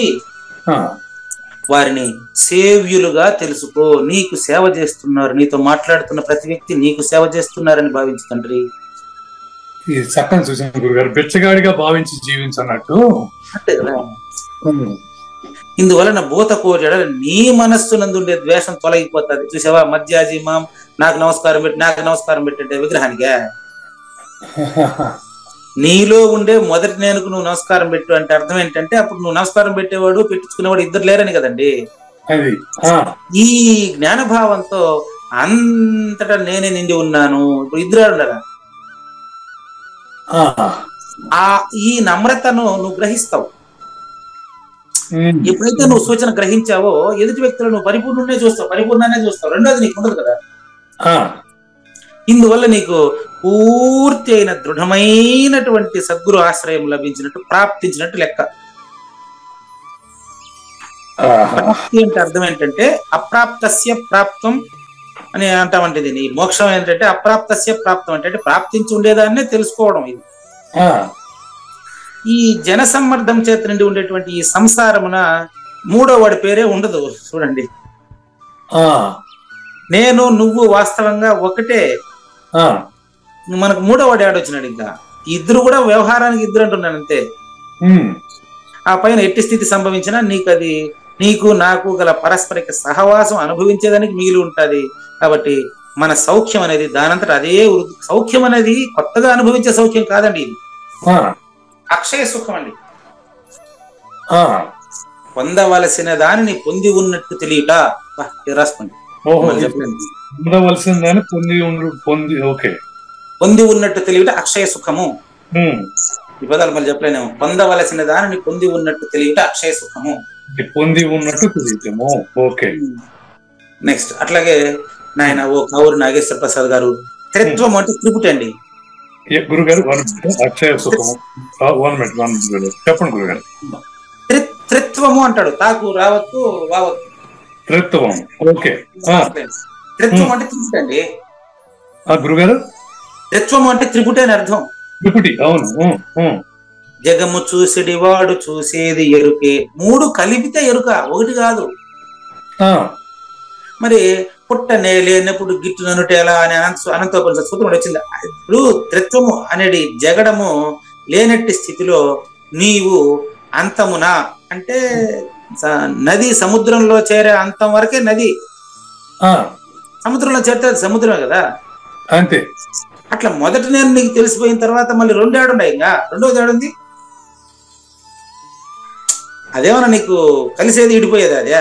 వారిని సేవ్యులుగా తెలుసుకో. నీకు సేవ చేస్తున్నారు, నీతో మాట్లాడుతున్న ప్రతి వ్యక్తి నీకు సేవ చేస్తున్నారని భావించు తండ్రి. చక్కని సూచన గురుగారు. బిచ్చగాడిగా భావించి జీవించన్నట్టు. ఇందువలన భూత కోజడ నీ మనస్సు నందుండే ద్వేషం తొలగిపోతుంది. చూసావా, మధ్యాజీ మాం నాకు నమస్కారం పెట్టంటే విగ్రహానికే. నీలో ఉండే మొదటి నేనుకు నువ్వు నమస్కారం పెట్టు అంటే అర్థం ఏంటంటే అప్పుడు నువ్వు నమస్కారం పెట్టేవాడు పెట్టించుకునేవాడు ఇద్దరు లేరని కదండి. ఈ జ్ఞానభావంతో అంతటా నేనే నిండి ఉన్నాను. ఇప్పుడు ఇద్దరు ఉండరా. ఈ నమ్రతను నువ్వు గ్రహిస్తావు. ఎప్పుడైతే నువ్వు సూచన గ్రహించావో ఎదుటి వ్యక్తులు నువ్వు పరిపూర్ణనే చూస్తావు. రెండోది నీకు ఉండదు కదా. ఇందువల్ల నీకు పూర్తి అయిన దృఢమైనటువంటి సద్గురు ఆశ్రయం లభించినట్టు ప్రాప్తించినట్టు లెక్క. ప్రాప్తి అంటే అర్థం ఏంటంటే అప్రాప్తస్య ప్రాప్తం అని అంటామంటే దీన్ని. మోక్షం ఏంటంటే అప్రాప్తస్య ప్రాప్తం అంటే ప్రాప్తించి ఉండేదాన్నే తెలుసుకోవడం. ఇది ఈ జన సమ్మర్దం చేత నుండి ఉండేటువంటి ఈ సంసారమున మూడో వాడి పేరే ఉండదు. చూడండి, నేను నువ్వు వాస్తవంగా ఒకటే. మనకు మూడో వాడు ఆడొచ్చినాడు. ఇంకా ఇద్దరు కూడా వ్యవహారానికి ఇద్దరు అంటున్నాను అంతే. ఆ పైన ఎట్టి స్థితి సంభవించినా నీకు నాకు గల పరస్పరిక సహవాసం అనుభవించేదానికి మిగిలి ఉంటది. కాబట్టి మన సౌఖ్యం అనేది దానంతట అదే సౌఖ్యం అనేది కొత్తగా అనుభవించే సౌఖ్యం కాదండి. ఇది అక్షయ సుఖం అండి. పొందవలసిన దానిని పొంది ఉన్నట్టు తెలియట. రాసుకోండి. పొంది ఉన్నట్టు తెలియట అక్షయ సుఖము. ఈ పదాలు మళ్ళీ చెప్పలేనేమో. పొందవలసిన దానిని పొంది ఉన్నట్టు తెలియట అక్షయ సుఖము. పొంది ఉన్నట్టు తెలియటము. ఓకే. నెక్స్ట్ అట్లాగే నాయన ఓ కావూరి నాగేశ్వర ప్రసాద్ గారు, త్రిత్వం అంటే త్రిపుటి అండి. గురుగారు అక్షయ సుఖము చెప్పండి గురుగారు. త్రిత్వము అంటాడు. తాకు రావత్తు వావత్తు. త్రిత్వం. ఓకే. త్రిత్వం అంటే త్రిపుటి అండి. గురుగారు త్రిత్వం అంటే త్రిపుటి అని అర్థం. త్రిపుటి, అవును. జగము చూసిడి వాడు చూసేది ఎరుకే. మూడు కలిపితే ఎరుక, ఒకటి కాదు. మరి పుట్టనే లేనప్పుడు గిట్టుననుటేలా అని అనంతోపనిష సూత్రం వచ్చింది. ఇప్పుడు త్రిత్వము అనేది జగడము లేనట్టి స్థితిలో నీవు అంతమున అంటే నది సముద్రంలో చేరే అంతం వరకే నది. సముద్రంలో చేరితే సముద్రమే కదా. అంతే. అట్లా మొదటి నేను నీకు తెలిసిపోయిన తర్వాత మళ్ళీ రెండు ఏడున్నాయి, ఇంకా రెండోది ఏడుంది. అదేమన్నా నీకు కలిసేది ఇడిపోయేది అదే,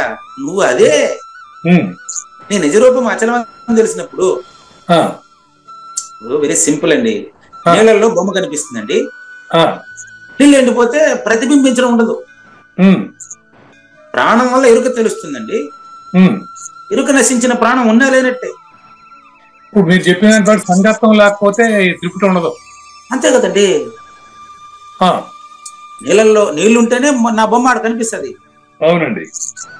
నువ్వు అదే. నీ నిజ రూపం అచలం తెలిసినప్పుడు వెరీ సింపుల్ అండి. నీళ్ళల్లో బొమ్మ కనిపిస్తుందండి, నీళ్ళు ఎండిపోతే ప్రతిబింబించడం ఉండదు. ప్రాణం వల్ల ఎరుక తెలుస్తుందండి, ఎరుక నశించిన ప్రాణం ఉన్నా లేనట్టే. ఇప్పుడు మీరు చెప్పిన సంగత్వం లేకపోతే త్రిపుటి ఉండదు, అంతే కదండి. నీళ్ళల్లో నీళ్లు ఉంటేనే నా బొమ్మ ఆడ కనిపిస్తుంది. అవునండి.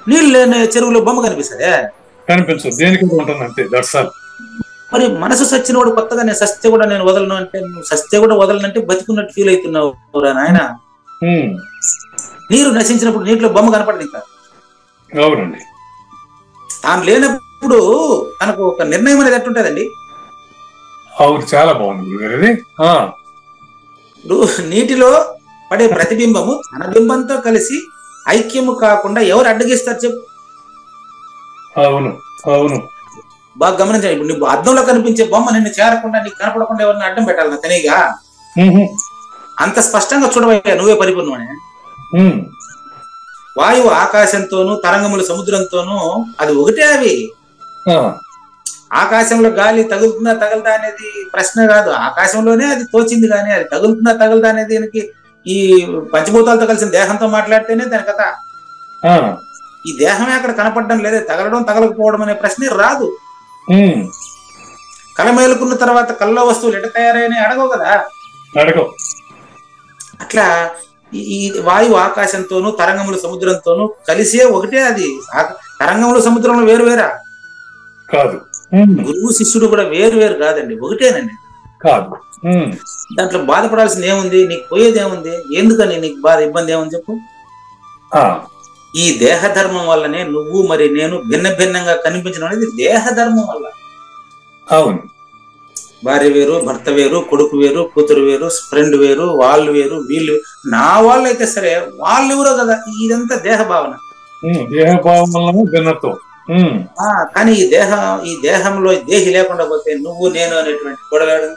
నీళ్ళు లేని చెరువులో బొమ్మ కనిపిస్తుంది, కనిపించదు, దేనికి ఉంటుంది అంతే. That's all. మరి మనసు సచ్చినోడు కొత్తగా నేను సస్తే కూడా నేను వదలను అంటే, నువ్వు సస్తే కూడా వదలనంటే బతికున్నట్టు ఫీల్ అవుతున్నావు నాయన. నీరు నశించినప్పుడు నీటిలో బొమ్మ కనపడదు ఇంకా. అవునండి. తాను లేనప్పుడు తనకు ఒక నిర్ణయం అనేది ఎట్టుంటదండి. అవును, చాలా బాగుంది. ఇప్పుడు నీటిలో పడే ప్రతిబింబము తన బింబంతో కలిసి ఐక్యము కాకుండా ఎవరు అడ్డగిస్తారు చెప్పు. అవును అవును, బాగా గమనించండి. ఇప్పుడు నీకు అద్దంలో కనిపించే బొమ్మ నిన్ను చేరకుండా, నీకు కనపడకుండా ఎవరిని అడ్డం పెట్టాలి నా తనిగా. అంత స్పష్టంగా చూడవయ్యా నువ్వే పరిపూర్ణమని. వాయువు ఆకాశంతోనూ, తరంగములు సముద్రంతోనూ అది ఒకటే. అవి ఆకాశంలో గాలి తగులుతుందా తగలదా అనేది ప్రశ్న కాదు, ఆకాశంలోనే అది తోచింది. కానీ అది తగులుతుందా తగలదా అనేది దీనికి ఈ పంచభూతాలతో కలిసిన దేహంతో మాట్లాడితేనే దాని కథ. ఈ దేహమే అక్కడ కనపడడం లేదే, తగలడం తగలకపోవడం అనే ప్రశ్నే రాదు. కళ మేలుకున్న తర్వాత కళ్ళలో వస్తువులు ఎట తయారైనా అడగవు కదా, అడగవు. అట్లా ఈ వాయువు ఆకాశంతోనూ, తరంగములు సముద్రంతోనూ కలిసే ఒకటే. అది తరంగములు సముద్రంలో వేరు వేరా కాదు. గురువు శిష్యుడు కూడా వేరు వేరు కాదండి, ఒకటేనండి. కాదు. దాంట్లో బాధపడాల్సింది ఏముంది, నీకు పోయేది ఏముంది, ఎందుకని నీకు బాధ ఇబ్బంది ఏముంది చెప్పు. ఈ దేహధర్మం వల్లనే నువ్వు మరి నేను భిన్న భిన్నంగా కనిపించడం అనేది దేహధర్మం వల్ల. అవును. భార్య వేరు, భర్త వేరు, కొడుకు వేరు, కూతురు వేరు, ఫ్రెండ్ వేరు, వాళ్ళు వేరు, వీళ్ళు నా వాళ్ళు అయితే సరే, వాళ్ళు ఎవరో కదా. ఇదంతా దేహ భావన, దేహభావం వల్ల భిన్నత్వం. కానీ ఈ దేహంలో దేహి లేకుండా పోతే నువ్వు నేను అనేటువంటి గొడవాడు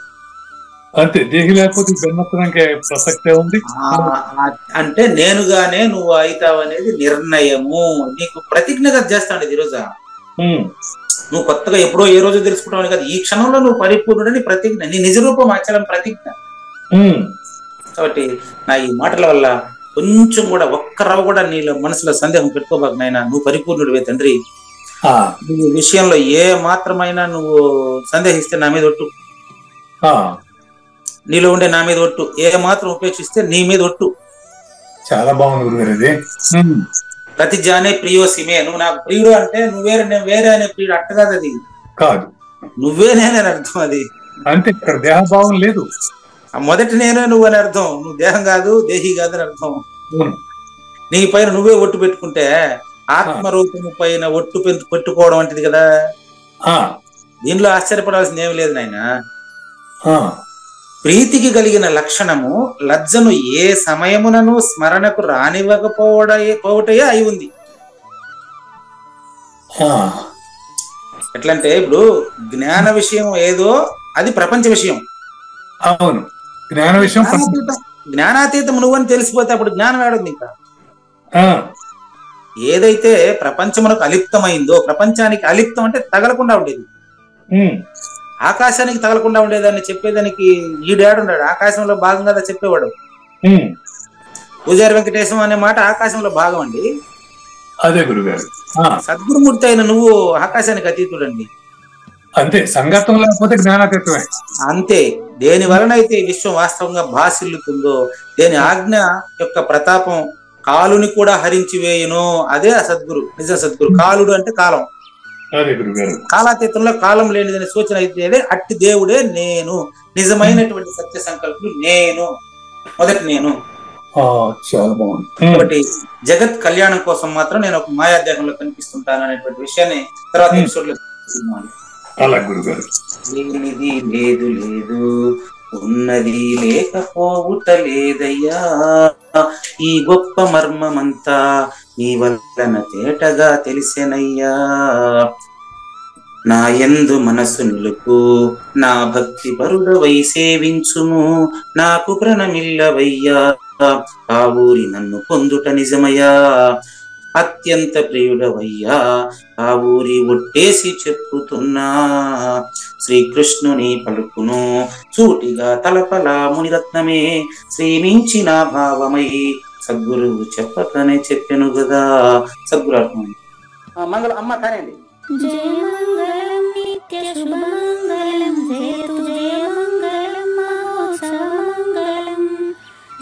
అంతే. దేహి లేకపోతే భిన్నత్వానికి ప్రసక్తే ఉంది. అంటే నేనుగానే నువ్వు అవుతావు అనేది నిర్ణయము. నీకు ప్రతిజ్ఞగా చేస్తాను ఈరోజు. నువ్వు కొత్తగా ఎప్పుడో ఏ రోజు తెలుసుకుంటావు కదా, ఈ క్షణంలో నువ్వు పరిపూర్ణుడని ప్రతిజ్ఞ, నీ నిజ రూపం అచలం ప్రతిజ్ఞ. కాబట్టి నా ఈ మాటల వల్ల కొంచెం కూడా ఒక్కరవ కూడా నీలో మనసులో సందేహం పెట్టుకోబాకు నాయన. నువ్వు పరిపూర్ణుడివే తండ్రి. నువ్వు విషయంలో ఏ మాత్రమైనా నువ్వు సందేహిస్తే నా మీద ఒట్టు, నీలో ఉండే నా మీద ఒట్టు. ఏ మాత్రం ఉపేక్షిస్తే నీ మీద ఒట్టు. చాలా బాగుంది. ప్రతిజానే ప్రియోసిమే. నువ్వు నాకు ప్రియుడు అంటే నువ్వేరే నేను వేరే అనే ప్రియుడు అట్ట కాదు, అది కాదు, నువ్వే నేనని అర్థం. అది అంటే ఇక్కడ దేహభావం లేదు. మొదటి నేనే నువ్వు అని అర్థం. నువ్వు దేహం కాదు, దేహి కాదు అని అర్థం. నీ పైన నువ్వే ఒట్టు పెట్టుకుంటే ఆత్మరూపము పైన ఒట్టు పెట్టుకోవడం వంటిది కదా. దీనిలో ఆశ్చర్యపడాల్సింది ఏమి లేదు నాయన. ప్రీతికి కలిగిన లక్షణము లజ్జను ఏ సమయమునను స్మరణకు రానివ్వకపోవటయే అయి ఉంది. ఎట్లంటే ఇప్పుడు జ్ఞాన విషయం ఏదో అది ప్రపంచ విషయం. అవును, జ్ఞాన విషయం జ్ఞానాతీతం నువ్వని తెలిసిపోతే అప్పుడు జ్ఞానం ఏడుంది ఇంకా. ఏదైతే ప్రపంచమునకు అలిప్తమైందో, ప్రపంచానికి అలిప్తం అంటే తగలకుండా ఉండేది, ఆకాశానికి తగలకుండా ఉండేదాన్ని చెప్పేదానికి ఈడేడున్నాడు. ఆకాశంలో భాగం కదా చెప్పేవాడు. పూజారి వెంకటేశం అనే మాట ఆకాశంలో భాగం అండి. అదే గురుగారు. సద్గురుమూర్తి అయిన నువ్వు ఆకాశానికి అతీతుడండి. అంతే, సంగతం లేకపోతే జ్ఞానాతీతమే. అంతే. దేని వలన అయితే విశ్వం వాస్తవంగా భాసిల్లుతుందో, దేని ఆజ్ఞ యొక్క ప్రతాపం కాలుని కూడా హరించి వేయును, అదే సద్గురు, నిజ సద్గురు. కాలుడు అంటే కాలం, కాలాతీతంలో కాలం లేనిదని సూచన అయితే అట్టి దేవుడే నేను, నిజమైనటువంటి సత్య సంకల్పుడు నేను, మొదటి నేను. చాలా బాగుంది. కాబట్టి జగత్ కళ్యాణం కోసం మాత్రం నేను ఒక మాయాదేహంలో కనిపిస్తుంటాను అనేటువంటి విషయాన్ని తర్వాత ఎపిసోడ్ లో తెలుసుకున్నాను. అలా గురుగారు. లేనిది లేదు లేదు, ఉన్నది లేకపోవుట లేదయ్యా, ఈ గొప్ప మర్మమంతా నీ వలన తేటగా తెలిసేనయ్యా. నా యందు మనసు నిలుపు, నా భక్తి పరుడవై సేవించుము, నాకు ప్రణమిల్లవయ్యా, ఆ ఊరి నన్ను పొందుట నిజమయ్యా, అత్యంత ప్రియుడవయ్యా, ఆ ఊరి ఒట్టేసి చెప్పుతున్నా, శ్రీకృష్ణుని పలుకును సూటిగా తలపల మునిరత్నమే, శ్రీమించిన భావమై సద్గురువు చెప్పకనే చెప్పెను కదా. సద్గురు మంగళ అమ్మ కానండి. జయ మంగళం నిత్య శుభమంగళం, జయతు జయ మంగళం మహోత్సవ మంగళం.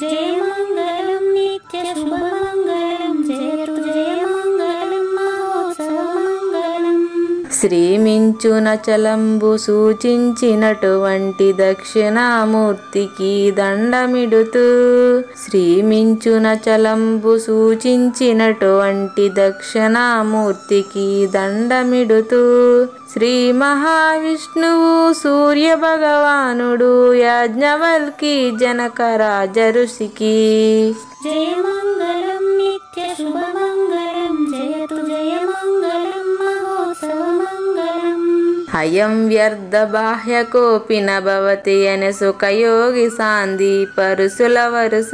జయ మంగళం నిత్య శుభమంగళం, జయతు జయ మంగళం మహోత్సవ మంగళం. శ్రీమించున చలంబు సూచించినటువంటి దక్షిణామూర్తికి దండమిడుతూ, శ్రీమించున చలంబు సూచించినటువంటి దక్షిణామూర్తికి దండమిడుతూ, శ్రీ మహావిష్ణువు సూర్య భగవానుడు యాజ్ఞవల్కి జనక రాజ ఋషికి. జయ మంగళం నిత్య శుభమంగళం, జయతు జయ మంగళం మహోత్సవ మంగళం. అయం వ్యర్థ బాహ్య కోపిన భవతి అనే సుఖయోగి సాంది పరుసుల వరుస.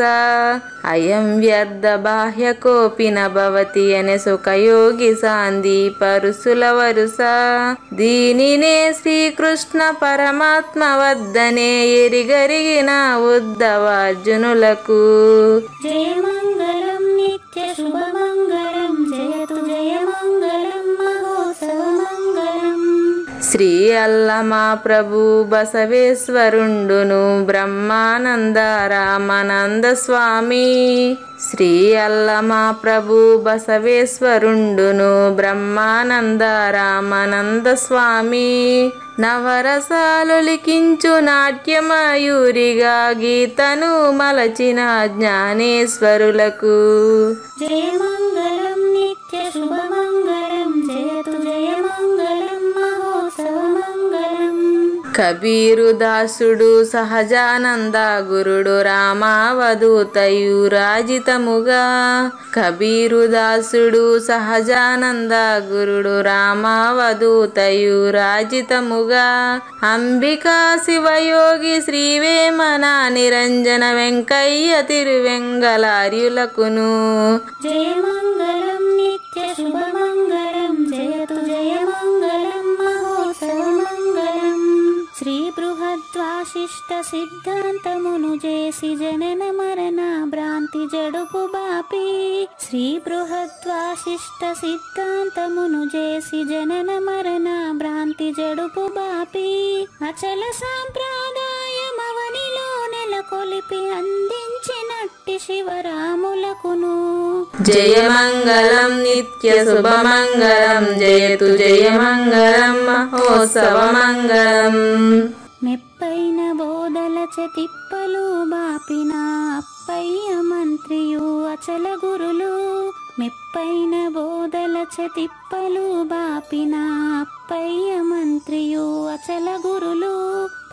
అయం వ్యర్థ బాహ్య కోపిన భవతి అనే సుఖయోగి సాంది పరుసుల వరుస. దీనినే శ్రీకృష్ణ పరమాత్మ వద్దనే ఎరిగరిగిన ఉద్ధవార్జునులకు. జయ మంగళం నిత్య శుభమంగళం, జయతు జయ మంగళం మహోత్సవ మంగళం. శ్రీ అల్లమా ప్రభు బసవేశ్వరుండును బ్రహ్మానంద రామానంద స్వామి. శ్రీ అల్లమా ప్రభు బసవేశ్వరుండును బ్రహ్మానంద రామానంద స్వామి. నవరసాలు లిఖించు నాట్యమయూరిగా గీతను మలచిన జ్ఞానేశ్వరులకు. జయ మంగళం నిత్య శుభమంగళం, జయతు జయ మంగళం మహోత్సవ మంగళం. కబీరు దాసుడు సహజానంద గురుడు రామావధూతయు రాజితముగా. కబీరు దాసుడు సహజానంద గురుడు రామావధూతయు రాజితముగా. అంబికా శివయోగి శ్రీవేమన నిరంజన వెంకయ్య తిరువెంగళార్యులకును. జయ మంగళం నిత్య శుభమంగళం, జయతు జయ మంగళం మహోత్సవ మంగళం. శ్రీ బృహద్వాసిష్ట సిద్ధాంతమును చేసి జనన మరణ భ్రాంతి జడుపు బాపి. శ్రీ బృహద్వాసిష్ట సిద్ధాంతమును చేసి జనన మరణ భ్రాంతి జడుపు బాపి. అచల సాంప్రదాయమవనిలో నెలకొలిపి అందించినట్టి శివరాములకును. జయ మంగళం నిత్య శుభమంగళం, జయతు జయ మంగళం మహోత్సవ మంగళం. మెప్పైన బోధల తిప్పలు బాపిన అప్పయ్య మంత్రియు అచల గురులు. మెప్పైన బోధల తిప్పలు బాపిన అప్పయ్య మంత్రియు అచల గురులు.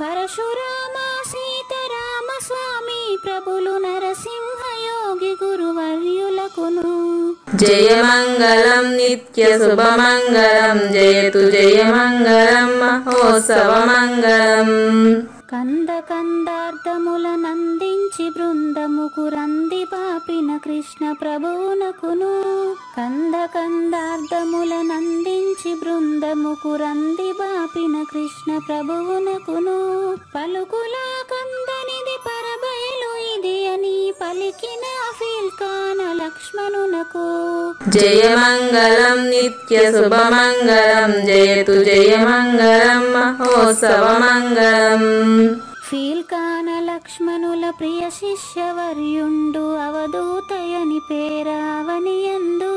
పరశురామ సీతారామ స్వామి ప్రభులు నరసింహ యోగి గురువర్యులకును. జయ మంగళం నిత్య శుభమంగళం, జయతు జయ మంగళం మహోత్సవ మంగళం. కంద కందార్థముల నందించి బృందముకు రంది పాపిన కృష్ణ ప్రభువునకును. కంద కందార్థముల నందించి బృందముకు రంది బాపిన కృష్ణ ప్రభువునకును. పలుకులా కందనిది పరబయలు ఇది అని పలికిన ఫీల్కాన లక్ష్మణునకు. జయ మంగళం నిత్య శుభమంగళం, జయతు జయ మంగళం మహోత్సవ మంగళం. ఫీల్కాన లక్ష్మణుల ప్రియ శిష్యవర్యుండు అవధూతయని పేరావనియందు.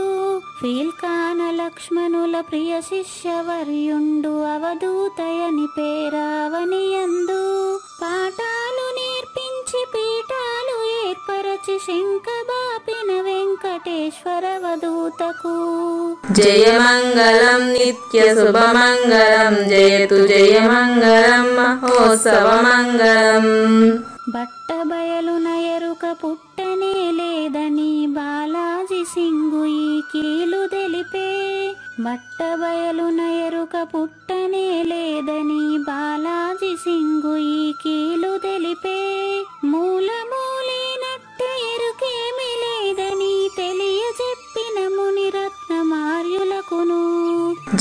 ఫీల్కాన లక్ష్మణుల ప్రియ శిష్యవర్యుండు అవధూతయని పేరావనియందు. పాఠాలు నేర్పించి పీఠాలు ఏర్పరచి శంఖబాపిన వెంకటేశ్వర వధూతకు. జయ మంగళం నిత్య శుభమంగళం, జయతు జయ మంగళం మహోత్సవ మంగళం. బట్ట బయలు నయరుక పుట్టనే లేదని బాలాజీ సింగు ఈ కీలు తెలిపే. బట్టబయలున ఎరుక పుట్టనే లేదని బాలాజీ సింగు ఈ కీలు తెలిపే, మూలమూలినట్టు ఎరుకేమి లేదని తెలియజెప్పిన మునిరత్నమార్యులకును.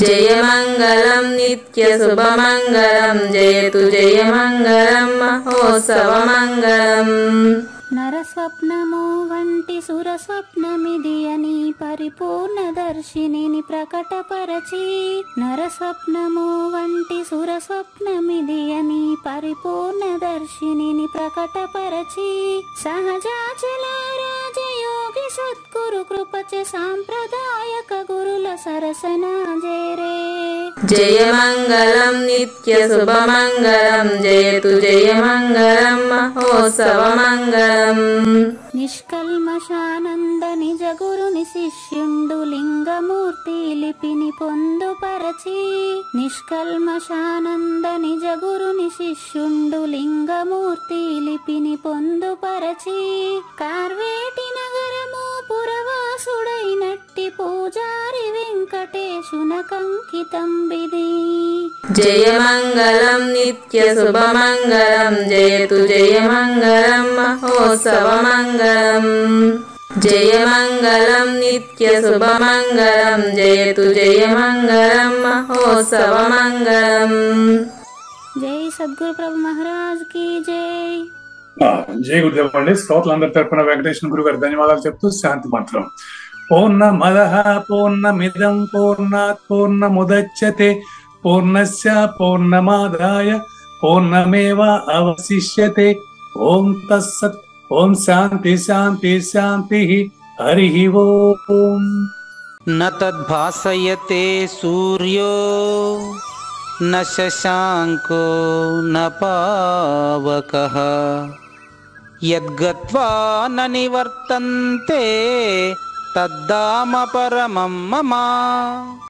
జయమంగళం నిత్య శుభమంగళం జయతు జయమంగళం మహోత్సవమంగళం. నరస్వప్నము వంటి సురస్వప్నమిది అని పరిపూర్ణ దర్శినిని ప్రకటపరచి, నరస్వప్నము వంటి సురస్వప్నమిది అని పరిపూర్ణ దర్శినిని ప్రకటపరచి, సహజాచల రాజయోగి సద్గురు కృపచ సాంప్రదాయక గురుల సరసన జేరే. జయమంగళం నిత్య శుభమంగళం జయతు జయమంగళం మహోత్సవమంగళం. నిష్కల్మషానంద నిజ గురుని శిష్యుండు లింగమూర్తి లిపిని పొందుపరచి, నిష్కల్మషానంద నిజ గురుని శిష్యుండు లింగమూర్తి లిపిని పొందుపరచి, కార్వేటి నగరము పురవాసుడైనట్టి పూజారి వెంకటేశునకంకితం విధి. జయమంగళం నిత్య శుభమంగళం జయతు జయమంగళం మహోత్సవమంగళం. జయమంగళం నిత్య శుభమంగళం జయతు జయమంగళం మహోత్సవమంగళం. జై సద్గురు ప్రభు మహారాజ్ కి జై. జై గురుదేవ్ అండి. శ్రోతలందరి తరపున వెంకటేశ్వర గురువు గారు ధన్యవాదాలు చెప్తూ శాంతి మంత్రం. పూర్ణమదః పూర్ణమిదం పూర్ణాత్ పూర్ణముదచ్యతే పూర్ణస్య పూర్ణమాదాయ పూర్ణమేవ అవశిష్యతే. ఓం తత్సత్. ఓం శాంతి శాంతి శాంతి. హరి ఓం. న తద్భాసయతే సూర్యో న శశాంకో న పావకః యద్గత్వా న నివర్తంతే తద్ధామ పరమం మమ.